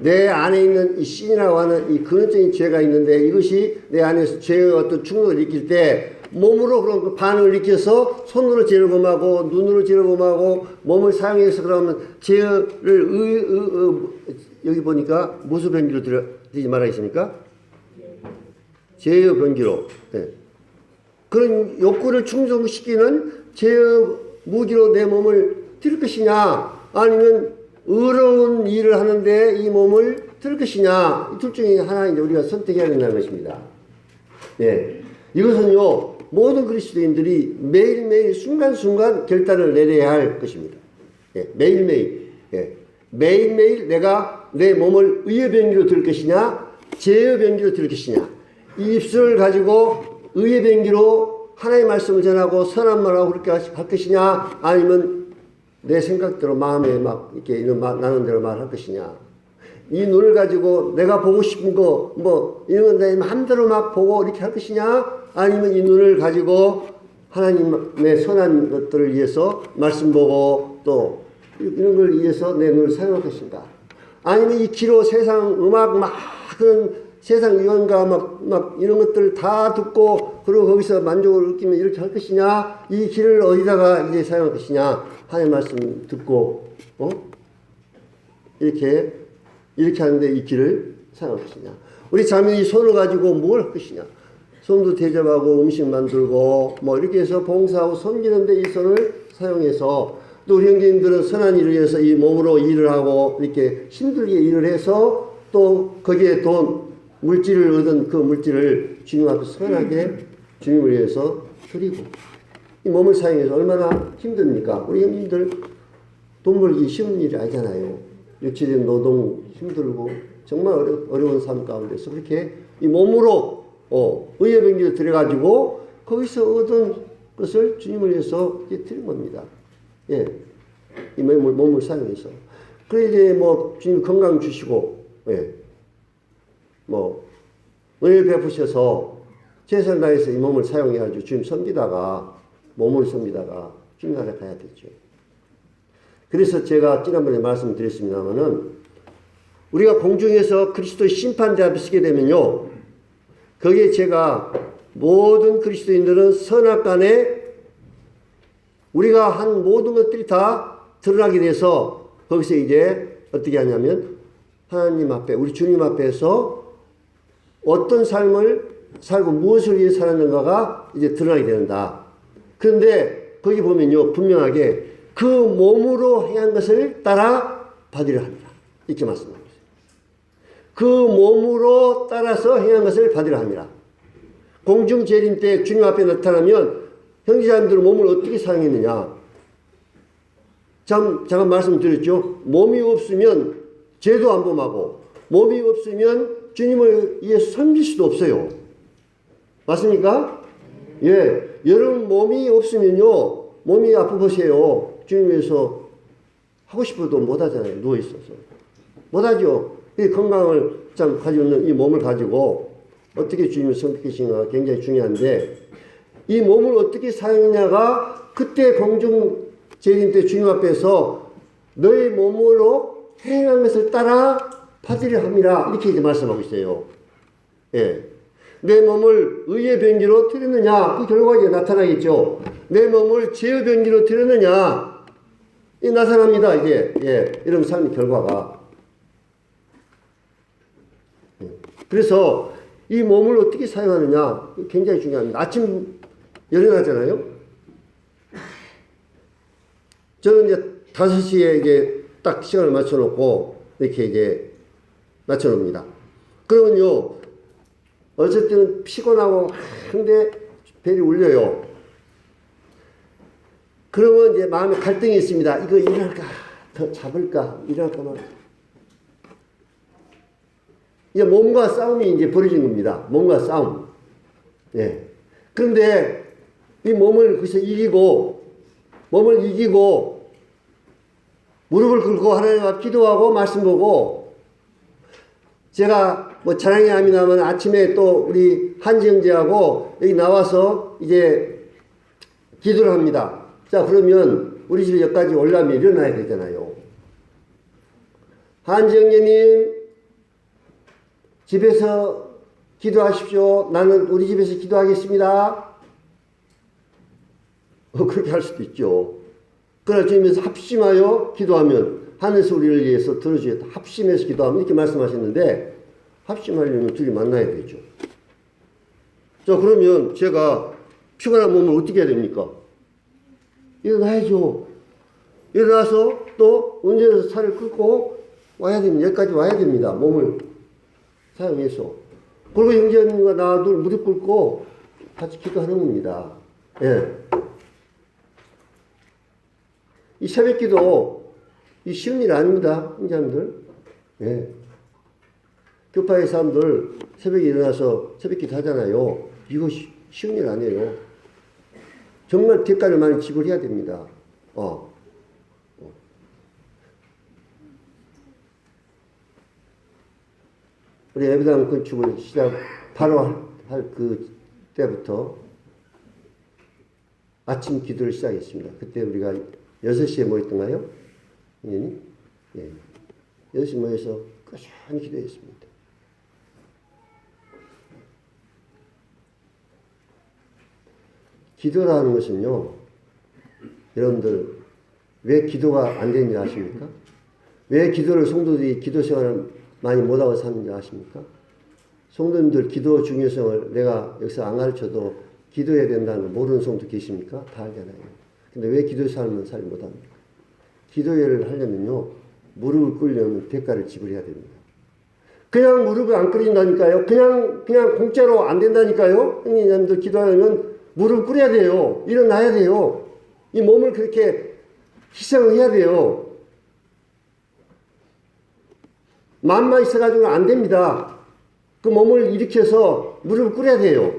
내 안에 있는 이 신이라고 하는 이 근원적인 죄가 있는데 이것이 내 안에서 죄의 어떤 충동을 일으킬 때 몸으로 그런 그 반응을 일으켜서 손으로 죄를 범하고 눈으로 죄를 범하고 몸을 사용해서 그러면 죄를 여기 보니까 무슨 변기로 드리지 말아 있습니까? 죄의 변기로. 네. 그런 욕구를 충족시키는 죄의 무기로 내 몸을 드릴 것이냐 아니면 의로운 일을 하는데 이 몸을 드릴 것이냐 이 둘 중에 하나 이제 우리가 선택해야 된다는 것입니다. 네. 이것은요 모든 그리스도인들이 매일매일 순간순간 결단을 내려야 할 것입니다. 예, 매일매일. 예, 매일매일 내가 내 몸을 의의 병기로 드릴 것이냐 죄의 병기로 드릴 것이냐 이 입술을 가지고 의의 병기로 하나님의 말씀을 전하고 선한 말하고 그렇게 할 것이냐 아니면 내 생각대로 마음에 막 이렇게 나는 대로 말할 것이냐 이 눈을 가지고 내가 보고 싶은 거 뭐 이런 건 내 마음대로 막 보고 이렇게 할 것이냐 아니면 이 눈을 가지고 하나님의 선한 것들을 위해서 말씀 보고 또 이런 걸 위해서 내 눈을 사용할 것인가 아니면 이 귀로 세상 음악 막 그런 세상 유언가 막 이런 것들 다 듣고 그리고 거기서 만족을 느끼면 이렇게 할 것이냐 이 귀를 어디다가 이제 사용할 것이냐 하나님 말씀 듣고 이렇게 하는데 이 귀를 사용할 것이냐 우리 자매이 손을 가지고 뭘 할 것이냐 손도 대접하고 음식 만들고 뭐 이렇게 해서 봉사하고 섬기는데 이 손을 사용해서 또 우리 형제님들은 선한 일을 위해서 이 몸으로 일을 하고 이렇게 힘들게 일을 해서 또 거기에 돈 물질을 얻은 그 물질을 주님 앞에 선하게 주님을 위해서 드리고 이 몸을 사용해서 얼마나 힘듭니까? 우리 형님들 돈 벌기 쉬운 일이 아니잖아요. 육체적인 노동 힘들고 정말 어려운 삶 가운데서 그렇게 이 몸으로 의의 병기를 들여가지고 거기서 얻은 것을 주님을 위해서 드린 겁니다. 예, 이 몸을 사용해서 그래 이제 뭐 주님 건강 주시고 예. 뭐 은혜를 베푸셔서 최선을 다해서 이 몸을 사용해가지고 주님 섬기다가 몸을 섬기다가 주님 나라에 가야 되죠. 그래서 제가 지난번에 말씀드렸습니다마는 우리가 공중에서 그리스도의 심판대 앞에 서게 되면요, 거기에 제가 모든 그리스도인들은 선악간에 우리가 한 모든 것들이 다 드러나게 돼서 거기서 이제 어떻게 하냐면 하나님 앞에, 우리 주님 앞에서 어떤 삶을 살고 무엇을 위해 살았는가가 이제 드러나게 된다. 그런데 거기 보면요, 분명하게 그 몸으로 행한 것을 따라 받으려 합니다. 이렇게 말씀합니다. 그 몸으로 따라서 행한 것을 받으려 합니다. 공중 재림 때 주님 앞에 나타나면 형제자매들은 몸을 어떻게 사용했느냐? 잠깐 말씀드렸죠. 몸이 없으면 죄도 안 범하고 몸이 없으면 주님을 위해서 섬길 수도 없어요. 맞습니까? 예, 여러분 몸이 없으면요, 몸이 아프보세요. 주님 위해서 하고 싶어도 못 하잖아요. 누워 있어서 못 하죠. 이 건강을 참 가지고 있는 이 몸을 가지고 어떻게 주님을 섬기시는가 굉장히 중요한데, 이 몸을 어떻게 사용했냐가 그때 공중 재림 때 주님 앞에서 너의 몸으로 행한 것을 따라 받으려 함이라, 이렇게 이제 말씀하고 있어요. 예. 내 몸을 의의 병기로 드렸느냐, 그 결과가 나타나겠죠. 내 몸을 죄의 병기로 드렸느냐, 이 나타납니다. 이게 이런 삶의 결과가. 그래서 이 몸을 어떻게 사용하느냐 굉장히 중요합니다. 아침 열어나잖아요. 저는 이제 5시에 이제 딱 시간을 맞춰놓고 이렇게 이제 맞춰놓습니다. 그러면요, 어쩔 때는 피곤하고 한데 벨이 울려요. 그러면 이제 마음에 갈등이 있습니다. 이거 일할까? 더 잡을까? 일할까 말까? 이제 몸과 싸움이 이제 벌어진 겁니다. 몸과 싸움. 예. 그런데 이 몸을 그래서 몸을 이기고 무릎을 꿇고 하나님 앞 기도하고 말씀 보고, 제가 뭐 자랑이 아니라면 아침에 또 우리 한지 형제하고 여기 나와서 이제 기도를 합니다. 자, 그러면 우리 집에 여기까지 올라면 일어나야 되잖아요. 한지 형제님, 집에서 기도하십시오. 나는 우리 집에서 기도하겠습니다. 그렇게 할 수도 있죠. 그러나 주님께서 합심하여 기도하면 하늘에서 우리를 위해서 들어주겠다. 합심해서 기도하면 이렇게 말씀하셨는데, 합심하려면 둘이 만나야 되죠. 자, 그러면 제가 피곤한 몸을 어떻게 해야 됩니까? 일어나야죠. 일어나서 또 운전해서 차를 끌고 와야 됩니다. 여기까지 와야 됩니다. 몸을 사용해서. 그리고 형제님과 나 둘 무릎 꿇고 같이 기도하는 겁니다. 예. 이 새벽 기도, 이 쉬운 일 아닙니다. 형제님들. 예. 교파의 사람들 새벽에 일어나서 새벽 기도 하잖아요. 이거 쉬운 일 아니에요. 정말 대가를 많이 지불해야 됩니다. 우리 예배당 건축을 바로 할 그 때부터 아침 기도를 시작했습니다. 그때 우리가 6시에 모였던가요? 예. 6시 모여서 꾸준히 기도했습니다. 기도라는 것은요, 여러분들 왜 기도가 안 되는지 아십니까? 왜 기도를 성도들이 기도 생활을 많이 못하고 사는지 아십니까? 성도님들 기도 중요성을 내가 여기서 안 가르쳐도 기도해야 된다는 걸 모르는 성도 계십니까? 다 알잖아요. 근데 왜 기도 삶은 살 못합니까? 기도를 하려면요, 무릎을 꿇으려면 대가를 지불해야 됩니다. 그냥 무릎을 안 꿇린다니까요. 그냥 공짜로 안 된다니까요. 형님들 기도하려면 무릎을 꿇어야 돼요. 일어나야 돼요. 이 몸을 그렇게 희생을 해야 돼요. 마음만 있어가지고는 안 됩니다. 그 몸을 일으켜서 무릎을 꿇어야 돼요.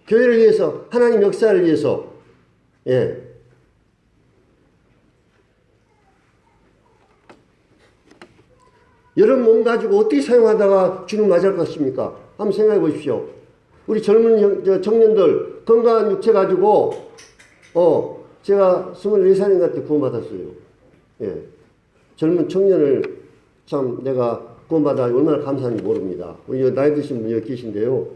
교회를 위해서, 하나님 역사를 위해서. 예. 여러분 몸 가지고 어떻게 사용하다가 주님 맞을 것입니까? 한번 생각해 보십시오. 우리 젊은 청년들 건강한 육체 가지고 제가 24살인가 때 구원받았어요. 예. 젊은 청년을 참 내가 구원받아 얼마나 감사한지 모릅니다. 우리 나이 드신 분 여기 계신데요.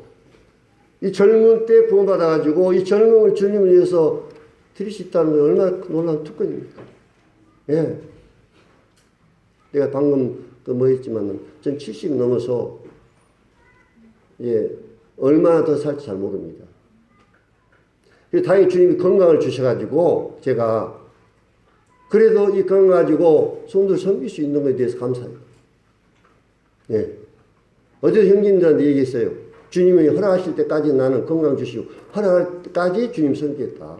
이 젊은 때 구원받아가지고 이 젊음을 주님을 위해서 드릴 수 있다는 게 얼마나 놀라운 특권입니까? 예. 내가 방금 뭐 했지만은 전 70 넘어서 예, 얼마나 더 살지 잘 모릅니다. 다행히 주님이 건강을 주셔가지고 제가 그래도 이 건강 가지고 성도를 섬길 수 있는 것에 대해서 감사해요. 예. 어제 형제님들한테 얘기했어요. 주님이 허락하실 때까지 나는 건강 주시고 허락할 때까지 주님 섬기겠다.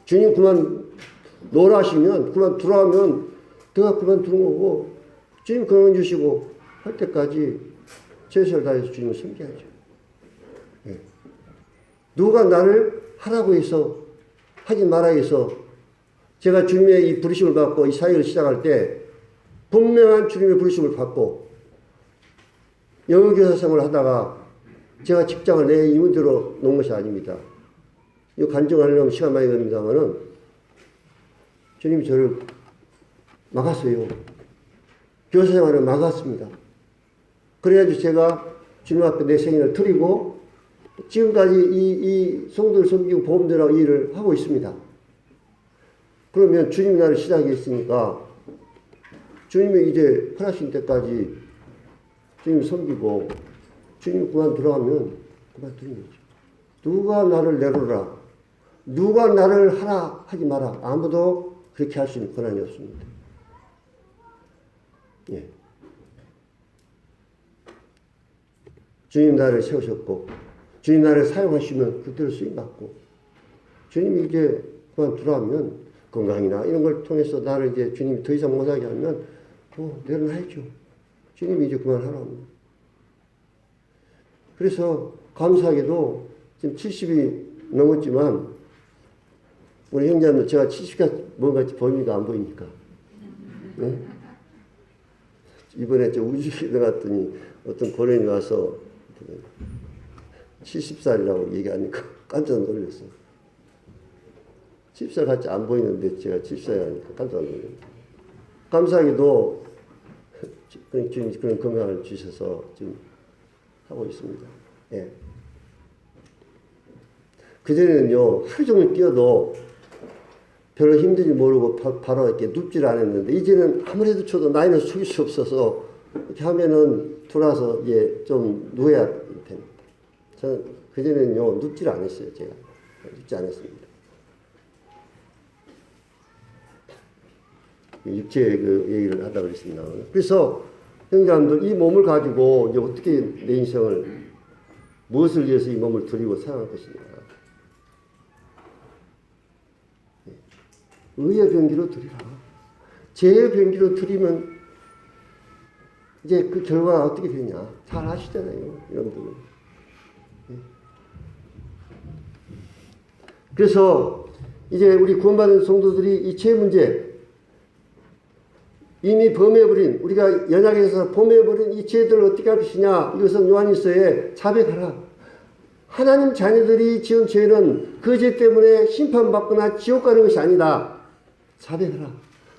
주님 그만 놀아시면 그만 들어가면 내가 그만 두는 거고 주님 건강 주시고 할 때까지 최선을 다해서 주님을 섬겨야죠. 예. 누가 나를 하라고 해서 하지 말아 해서 제가 주님의 이 부르심을 받고 이 사역을 시작할 때 분명한 주님의 부르심을 받고 영어교사 생활을 하다가 제가 직장을 내 임원대로 놓은 것이 아닙니다. 이 간증하려면 시간 많이 걸립니다만은 주님이 저를 막았어요. 교사 생활을 막았습니다. 그래가지고 제가 주님 앞에 내 생일을 드리고 지금까지 이 성도를 섬기고 보험대라고 일을 하고 있습니다. 그러면 주님이 나를 시작했으니까 주님이 이제 허락하신 때까지 주님 섬기고 주님 그만 들어가면 그만 두는 거죠. 누가 나를 내로라, 누가 나를 하라 하지 마라. 아무도 그렇게 할 수 있는 권한이 없습니다. 예. 주님 나를 세우셨고 주님 나를 사용하시면 그대로 쓰임받고 주님이 이제 그만 들어가면 건강이나 이런 걸 통해서 나를 이제 주님이 더 이상 못하게 하면 내려놔야죠. 주님이 이제 그만하라고. 그래서 감사하게도 지금 70이 넘었지만 우리 형제님들 제가 70까지 뭔가 보입니까? 안 보입니까? 네? 이번에 저 우주에 들어갔더니 어떤 고령이 와서 70살이라고 얘기하니까 깜짝 놀랐어요. 70살 같이 안 보이는데 제가 70살이라니까 깜짝 놀랐어요. 감사하게도 주님 그런 건강을 주셔서 지금 하고 있습니다. 예. 그전에는요, 하루 종일 뛰어도 별로 힘든지 모르고 바로 이렇게 눕질 않았는데, 이제는 아무래도 저도 나이는 숙일 수 없어서 이렇게 하면은 돌아서 이제 좀 누워야 됩니다. 저는 그전에는요, 눕질 않았어요, 제가. 눕지 않았습니다. 육체 그 얘기를 하다 그랬습니다. 그래서 형제님들 이 몸을 가지고 이제 어떻게 내 인생을 무엇을 위해서 이 몸을 드리고 사용할 것이냐. 의의 병기로 드리라. 죄의 병기로 드리면 이제 그 결과가 어떻게 되냐. 잘 아시잖아요, 여러분들. 그래서 이제 우리 구원받은 성도들이 이 죄 문제, 이미 범해버린, 우리가 연약해서 범해버린 이 죄들을 어떻게 할 것이냐. 이것은 요한일서에 자백하라. 하나님 자녀들이 지은 죄는 그 죄 때문에 심판받거나 지옥 가는 것이 아니다. 자백하라.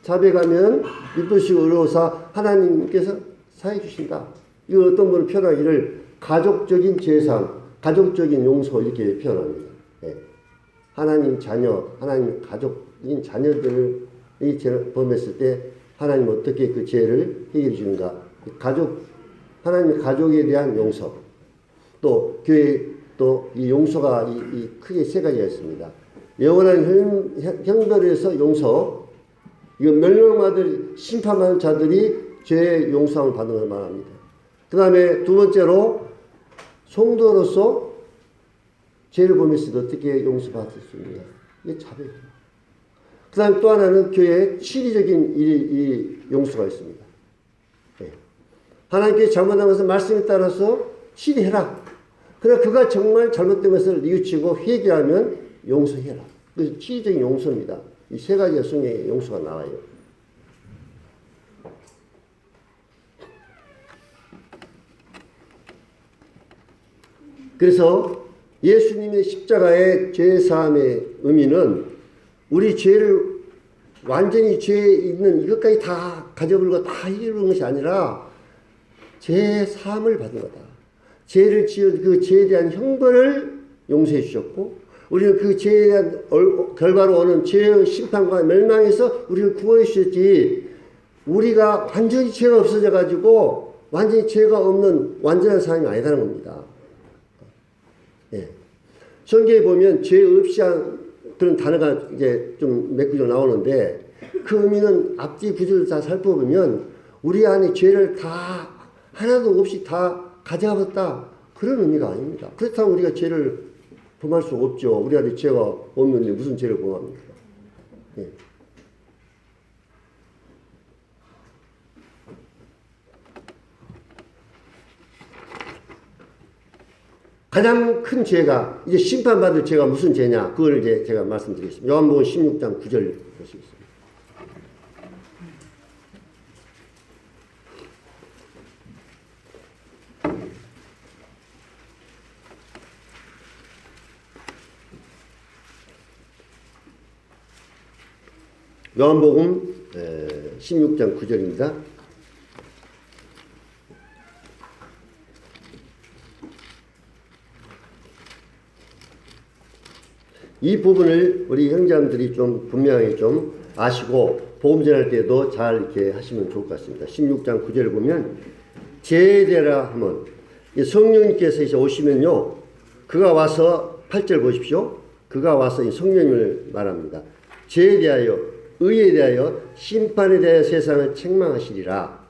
자백하면 믿으시고 의로우사 하나님께서 사해 주신다. 이거 어떤 분은 표현하기를 가족적인 제상, 가족적인 용서 이렇게 표현합니다. 네. 하나님 자녀, 하나님 가족인 자녀들이 죄를 범했을 때 하나님 어떻게 그 죄를 해결해 주는가. 가족, 하나님의 가족에 대한 용서. 또 교회 또 이 용서가 이 크게 세 가지가 있습니다. 영원한 형벌에서 용서. 이거 멸망받을 심판받는 자들이 죄의 용서함을 받는 걸 말합니다. 그 다음에 두 번째로 성도로서 죄를 범했을 때 어떻게 용서받을 수 있느냐. 이게 자백이에요. 그 다음에 또 하나는 교회에 치리적인 이 용서가 있습니다. 네. 하나님께 잘못한 것을 말씀에 따라서 치리해라. 그러나 그가 정말 잘못된 것을 뉘우치고 회개하면 용서해라. 그래서 치리적인 용서입니다. 이 세 가지의 성경에 용서가 나와요. 그래서 예수님의 십자가의 죄사함의 의미는 우리 죄를 완전히 죄에 있는 이것까지 다 가져버리고 다 이기는 것이 아니라 죄의 사함을 받은 거다. 죄를 지은 그 죄에 대한 형벌을 용서해 주셨고 우리는 그 죄에 대한 결과로 오는 죄의 심판과 멸망에서 우리를 구원해 주셨지 우리가 완전히 죄가 없어져 가지고 완전히 죄가 없는 완전한 사람이 아니다는 겁니다. 예. 성경에 보면 죄 없이 한 그런 단어가 이제 좀 몇 구절 나오는데 그 의미는 앞뒤 구절을 다 살펴보면 우리 안에 죄를 다 하나도 없이 다 가져가봤다 그런 의미가 아닙니다. 그렇다면 우리가 죄를 범할 수 없죠. 우리 안에 죄가 없는데 무슨 죄를 범합니까? 예. 가장 큰 죄가 이제 심판받을 죄가 무슨 죄냐 그걸 이제 제가 말씀드리겠습니다. 요한복음 16장 9절 보시겠습니다. 요한복음 16장 9절입니다. 이 부분을 우리 형제님들이 좀 분명히 좀 아시고 복음 전할 때도 잘 이렇게 하시면 좋을 것 같습니다. 16장 9절을 보면 제대라 하면 성령님께서 이제 오시면요. 그가 와서 8절 보십시오. 그가 와서 이 성령님을 말합니다. 죄에 대하여 의에 대하여 심판에 대하여 세상을 책망하시리라.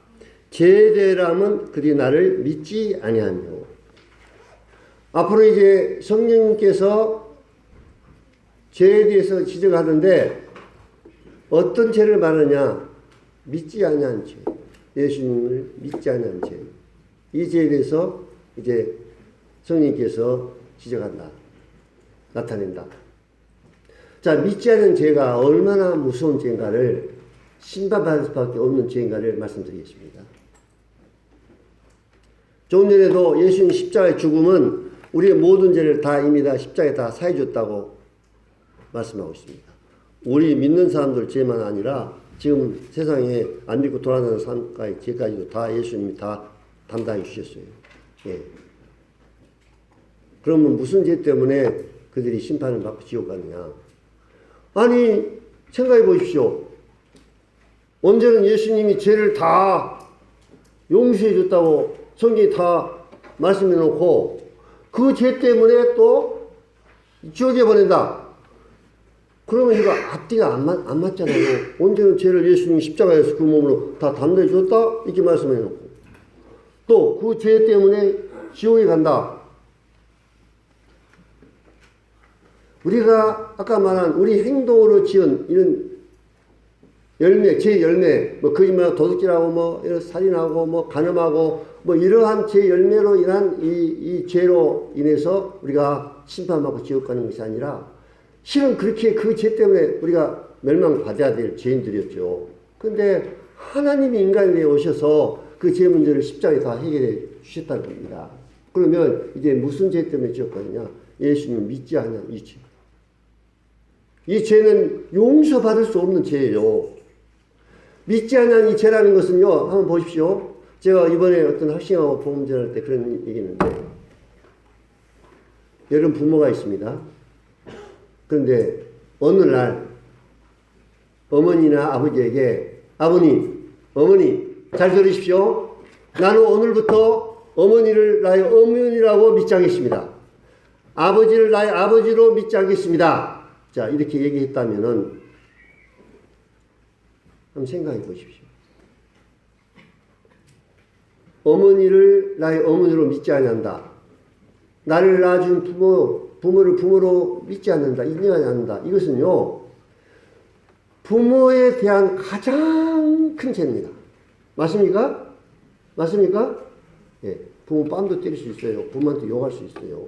죄에 대하여 하면 그들이 나를 믿지 아니하며 앞으로 이제 성령님께서 죄에 대해서 지적하는데 어떤 죄를 말하냐? 믿지 아니한 죄. 예수님을 믿지 아니한 죄. 이 죄에 대해서 이제 성령님께서 지적한다. 나타낸다. 자, 믿지 않는 죄가 얼마나 무서운 죄인가를 심판받을 수밖에 없는 죄인가를 말씀드리겠습니다. 조금 전에도 예수님 십자가의 죽음은 우리의 모든 죄를 다 이미 다 십자가에 다 사해줬다고 말씀하고 있습니다. 우리 믿는 사람들 죄만 아니라 지금 세상에 안 믿고 돌아다니는 사람까지 죄까지도 다 예수님이 다 담당해 주셨어요. 예. 그러면 무슨 죄 때문에 그들이 심판을 받고 지옥 가느냐? 아니 생각해 보십시오. 언제는 예수님이 죄를 다 용서해 줬다고 성경에 다 말씀해 놓고 그 죄 때문에 또 지옥에 보낸다. 그러면 이거 앞뒤가 안 맞잖아요. 언제는 죄를 예수님이 십자가에서 그 몸으로 다 담당해 줬다? 이렇게 말씀해 놓고 또 그 죄 때문에 지옥에 간다. 우리가 아까 말한 우리 행동으로 지은 이런 열매, 죄 열매, 뭐 거짓말, 도둑질하고 뭐 이런 살인하고 뭐 간음하고 뭐 이러한 죄 열매로 인한 이 죄로 인해서 우리가 심판받고 지옥 가는 것이 아니라 실은 그렇게 그 죄 때문에 우리가 멸망받아야 될 죄인들이었죠. 근데 하나님이 인간에 대해 오셔서 그 죄 문제를 십자가에 다 해결해 주셨다는 겁니다. 그러면 이제 무슨 죄 때문에 지옥 가느냐? 예수님 믿지 않는 이 죄. 이 죄는 용서받을 수 없는 죄예요. 믿지 않는 이 죄라는 것은요. 한번 보십시오. 제가 이번에 어떤 학생하고 복음 전할 때 그런 얘기했는데 여러분 부모가 있습니다. 그런데 어느 날 어머니나 아버지에게 아버님, 어머니 잘 들으십시오. 나는 오늘부터 어머니를 나의 어머니라고 믿지 않겠습니다. 아버지를 나의 아버지로 믿지 않겠습니다. 자, 이렇게 얘기했다면은 한번 생각해 보십시오. 어머니를 나의 어머니로 믿지 않는다. 나를 낳아준 부모를 부모로 믿지 않는다. 인정하지 않는다. 이것은요, 부모에 대한 가장 큰 죄입니다. 맞습니까? 맞습니까? 예. 부모 뺨도 때릴 수 있어요. 부모한테 욕할 수 있어요.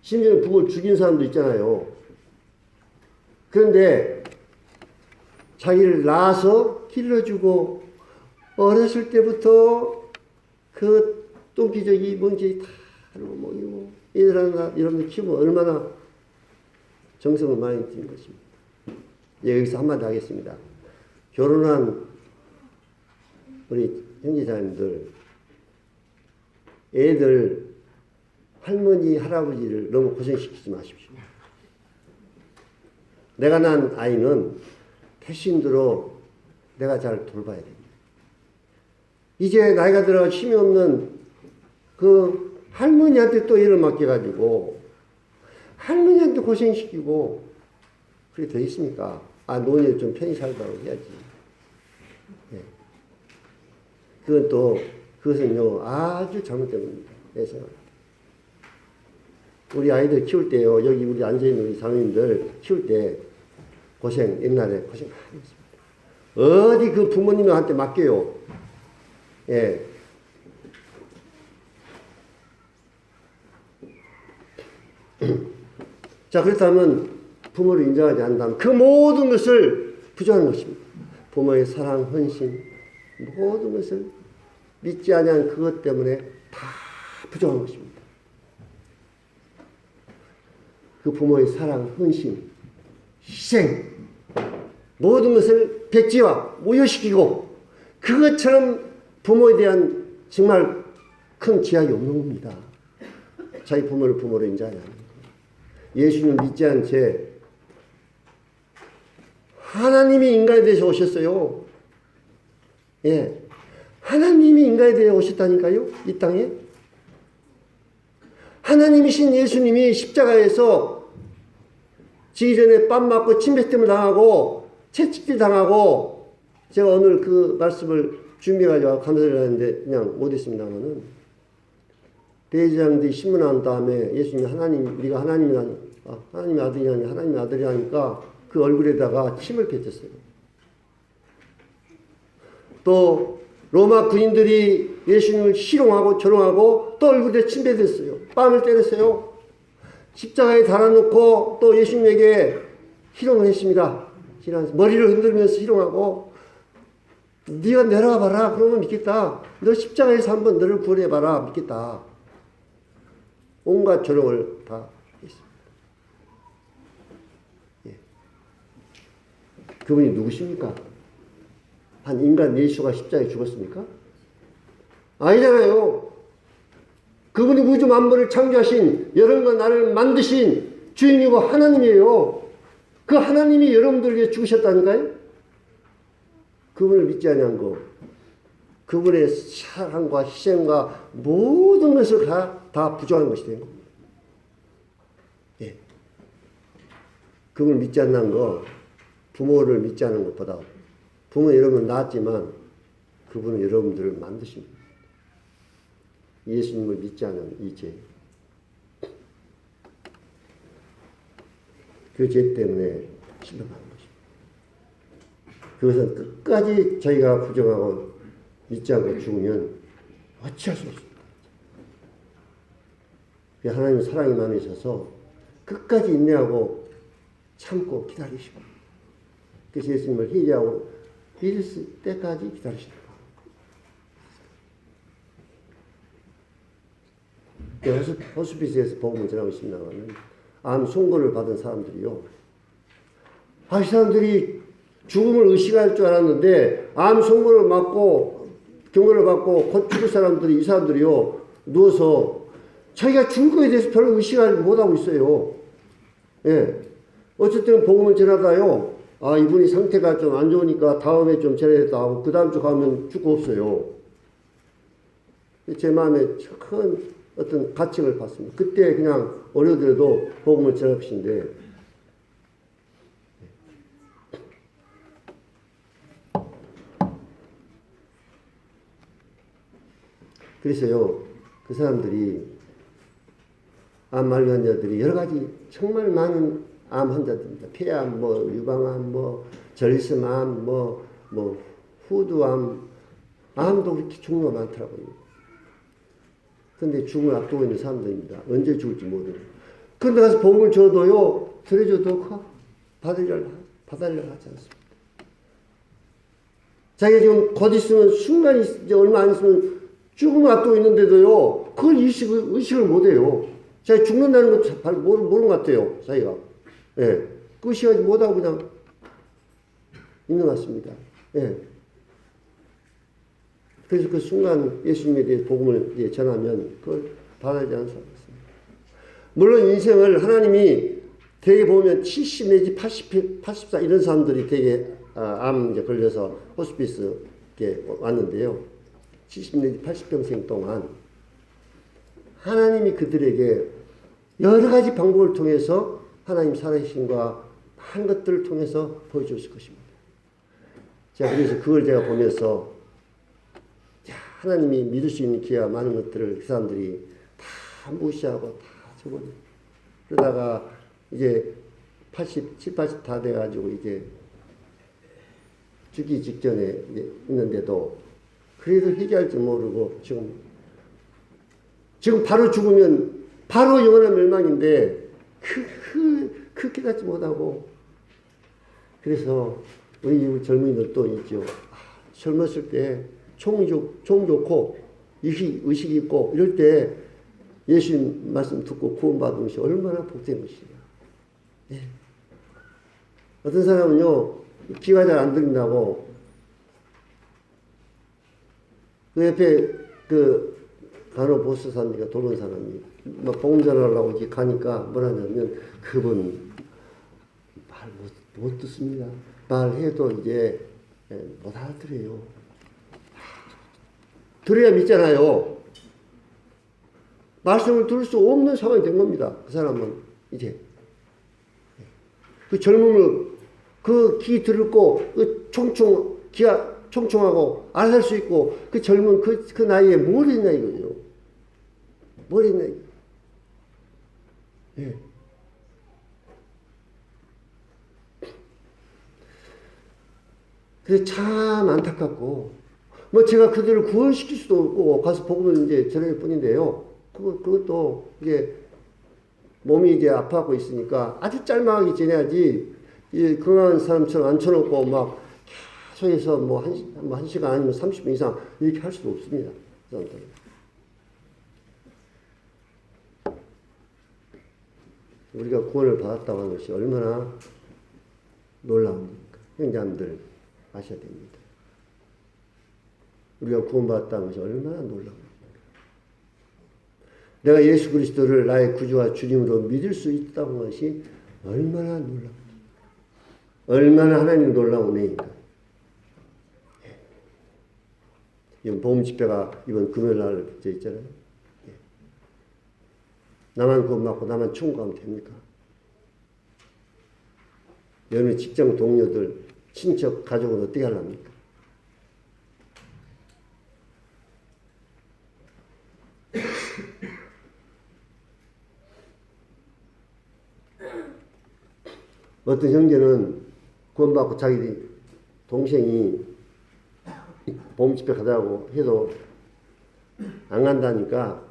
심지어는 부모를 죽인 사람도 있잖아요. 그런데 자기를 낳아서 길러주고 어렸을 때부터 그 똥기저귀 먼지 다 먹이고 이런 데 키우면 얼마나 정성을 많이 드린 것입니다. 여기서 한마디 하겠습니다. 결혼한 우리 형제자매들, 애들 할머니 할아버지를 너무 고생시키지 마십시오. 내가 낳은 아이는 태신들로 내가 잘 돌봐야 됩니다. 이제 나이가 들어 힘이 없는 그 할머니한테 또 일을 맡겨가지고 할머니한테 고생시키고 그게 되겠습니까? 아, 노인이 좀 편히 살도록 해야지. 네. 그것은요, 아주 잘못된 겁니다. 그래서 우리 아이들 키울 때요, 여기 우리 앉아있는 우리 자매님들 키울 때 고생, 옛날에 고생 많이 했습니다. 어디 그 부모님한테 맡겨요. 예. 자, 그렇다면 부모를 인정하지 않는다면 그 모든 것을 부정하는 것입니다. 부모의 사랑, 헌신, 모든 것을 믿지 아니한 그것 때문에 다 부정한 것입니다. 그 부모의 사랑, 헌신, 희생, 모든 것을 백지화, 모여시키고 그것처럼 부모에 대한 정말 큰 지약이 없는 겁니다. 자기 부모를 부모로 인정하지 않는 거예요. 예수님 믿지 않은 채 하나님이 인간에 대해서 오셨어요. 예. 하나님이 인간에 대해 오셨다니까요. 이 땅에. 하나님이신 예수님이 십자가에서 지기 전에 뺨 맞고 침뱉음을 당하고 채찍질 당하고 제가 오늘 그 말씀을 준비해가지고 감사를 하는데 그냥 못했습니다만은 대제사장들이 신문한 다음에 예수님이 네가 하나님의 아들이라니 하나님의 아들이 하니까 그 얼굴에다가 침을 뱉었어요. 또 로마 군인들이 예수님을 희롱하고 조롱하고 또 얼굴에 침 뱉었어요. 뺨을 때렸어요. 십자가에 달아놓고 또 예수님에게 희롱을 했습니다. 머리를 흔들면서 희롱하고 네가 내려와 봐라. 그러면 믿겠다. 너 십자가에서 한번 너를 구원해봐라. 믿겠다. 온갖 조롱을 다 했습니다. 예. 그분이 누구십니까? 한 인간 예수가 십자가에 죽었습니까? 아니잖아요. 그분이 우주 만물을 창조하신 여러분과 나를 만드신 주인이고 하나님이에요. 그 하나님이 여러분들 위해 죽으셨다니까요. 그분을 믿지 아니한 거, 그분의 사랑과 희생과 모든 것을 다 부정한 것이 된 겁니다. 예. 그분을 믿지 않는 거, 부모를 믿지 않는 것보다 부모 여러분 낳았지만 그분은 여러분들을 만드십니다. 예수님을 믿지 않은 이 죄. 그 죄 때문에 실패하는 것입니다. 그것은 끝까지 저희가 부정하고 믿지 않고 죽으면 어찌할 수 없습니다. 하나님 사랑이 많으셔서 끝까지 인내하고 참고 기다리시고 그래서 예수님을 회개하고 믿을 때까지 기다리시는 거예요. 호스피스에서 복음을 전하고 있습니다만 암 송거를 받은 사람들이요. 이 사람들이 죽음을 의식할 줄 알았는데 암 송거를 맞고 경고를 받고 곧 죽을 사람들이 이 사람들이요. 누워서 자기가 죽을 거에 대해서 별로 의식하지 못하고 있어요. 예. 어쨌든 복음을 전하다요. 아, 이분이 상태가 좀 안 좋으니까 다음에 좀 전해야겠다 하고 그 다음 주 가면 죽고 없어요. 제 마음에 큰 어떤 가책을 받습니다. 그때 그냥 어려더라도 복음을 전합시는데 그래서요. 그 사람들이 암 말기 환자들이 여러 가지 정말 많은 암 환자들입니다. 폐암, 유방암, 전립선암, 후두암, 암도 그렇게 종류가 많더라고요. 근데 죽음을 앞두고 있는 사람들입니다. 언제 죽을지 모르고. 그런데 가서 복음을 줘도요, 들어줘도 받으려 하지 않습니다. 자기가 지금 곧 있으면 순간이 이제 얼마 안 있으면 죽음을 앞두고 있는데도요, 그걸 의식을 못 해요. 자기 죽는다는 거 잘 모르는 것 같아요, 자기가. 예. 그 의식하지 못하고 그냥 있는 것 같습니다. 예. 그래서 그 순간 예수님에 대해 복음을 이제 전하면 그걸 받아들이지 않는 사람이 있습니다. 물론 인생을 하나님이 되게 보면 70 내지 84 이런 사람들이 되게 암 이제 걸려서 호스피스 이렇게 왔는데요. 70 내지 80평생 동안 하나님이 그들에게 여러 가지 방법을 통해서 하나님 살아계신과 한 것들을 통해서 보여줬을 것입니다. 자, 그래서 그걸 제가 보면서 하나님이 믿을 수 있는 기회와 많은 것들을 그 사람들이 다 무시하고 다 저버려. 그러다가 이제 80 다 돼가지고 이제 죽기 직전에 이제 있는데도 그래도 회개할 줄 모르고 지금 바로 죽으면 바로 영원한 멸망인데 그 깨닫지 못하고 그래서 우리 젊은이들도 있죠. 젊었을 때 총 좋고 의식 있고 이럴 때 예수님 말씀 듣고 구원받은 것이 얼마나 복된 것이냐. 예. 어떤 사람은요 귀가 잘 안 들린다고 그 옆에 그 간호보스사님과 돌본 사람이 막 복음 전하려고 이렇게 가니까 뭐라냐면 그분 말 못 듣습니다. 말해도 이제 못 알아들어요. 들어야 믿잖아요. 말씀을 들을 수 없는 상황이 된 겁니다. 그 사람은 이제 그 젊음을 그 귀 들고 그 귀가 총총하고 알아들 수 있고 그 젊은 그 나이에 뭘 했냐 이거죠. 뭘 했냐 이거. 예. 그래서 참 안타깝고 뭐 제가 그들을 구원시킬 수도 없고 가서 복음을 이제 전할 뿐인데요. 그것도 이제 몸이 이제 아파하고 있으니까 아주 짤막하게 지내야지 이 건강한 사람처럼 앉혀놓고 막 계속해서 뭐 한 시간 아니면 30분 이상 이렇게 할 수도 없습니다. 그 사람들은. 우리가 구원을 받았다고 하는 것이 얼마나 놀라운가. 형제님들 아셔야 됩니다. 우리가 구원받았다는 것이 얼마나 놀라운가. 내가 예수 그리스도를 나의 구주와 주님으로 믿을 수 있다는 것이 얼마나 놀라운가. 얼마나 하나님 놀라운 은혜인가. 이번 복음 집회가 이번 금요일 날 붙어 있잖아요. 나만 구원받고 나만 충고하면 됩니까? 여느 직장 동료들, 친척, 가족은 어떻게 하랍니까? 어떤 형제는 구원받고 자기 동생이 보험 집회 가자고 해도 안 간다니까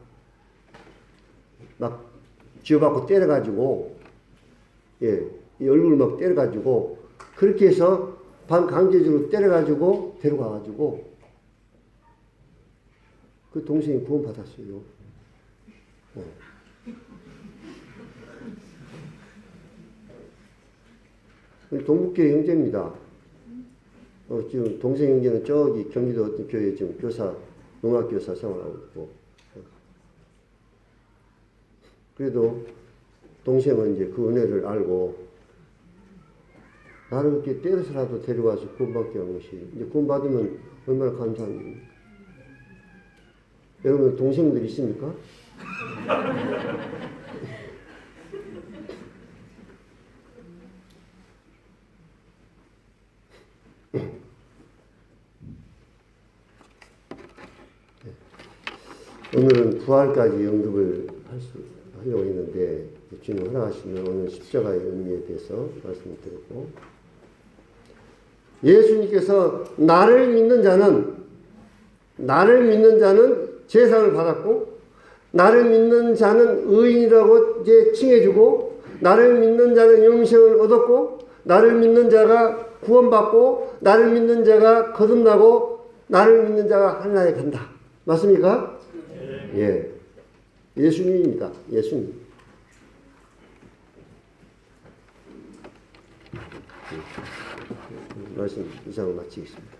막 쥐어받고 때려가지고 예, 이 얼굴을 막 때려가지고 그렇게 해서 반강제적으로 때려가지고 데려가가지고 그 동생이 구원받았어요. 동북교회 형제입니다. 지금 동생 형제는 저기 경기도 어떤 교회에 지금 교사, 농학교사 생활하고 있고. 그래도 동생은 이제 그 은혜를 알고 나를 이렇게 때려서라도 데려와서 구원받게 한 것이 이제 구원받으면 얼마나 감사한 일입니까? 여러분 동생들 있습니까? 오늘은 부활까지 언급을 하려고 했는데 주님 허락하시면 오늘 십자가의 의미에 대해서 말씀을 드렸고 예수님께서 나를 믿는 자는 제상을 받았고 나를 믿는 자는 의인이라고 이제 칭해주고 나를 믿는 자는 영생을 얻었고 나를 믿는 자가 구원받고 나를 믿는 자가 거듭나고 나를 믿는 자가 하늘나라에 간다. 맞습니까? 예. 예수님입니다. 예수님. 말씀 이상으로 마치겠습니다.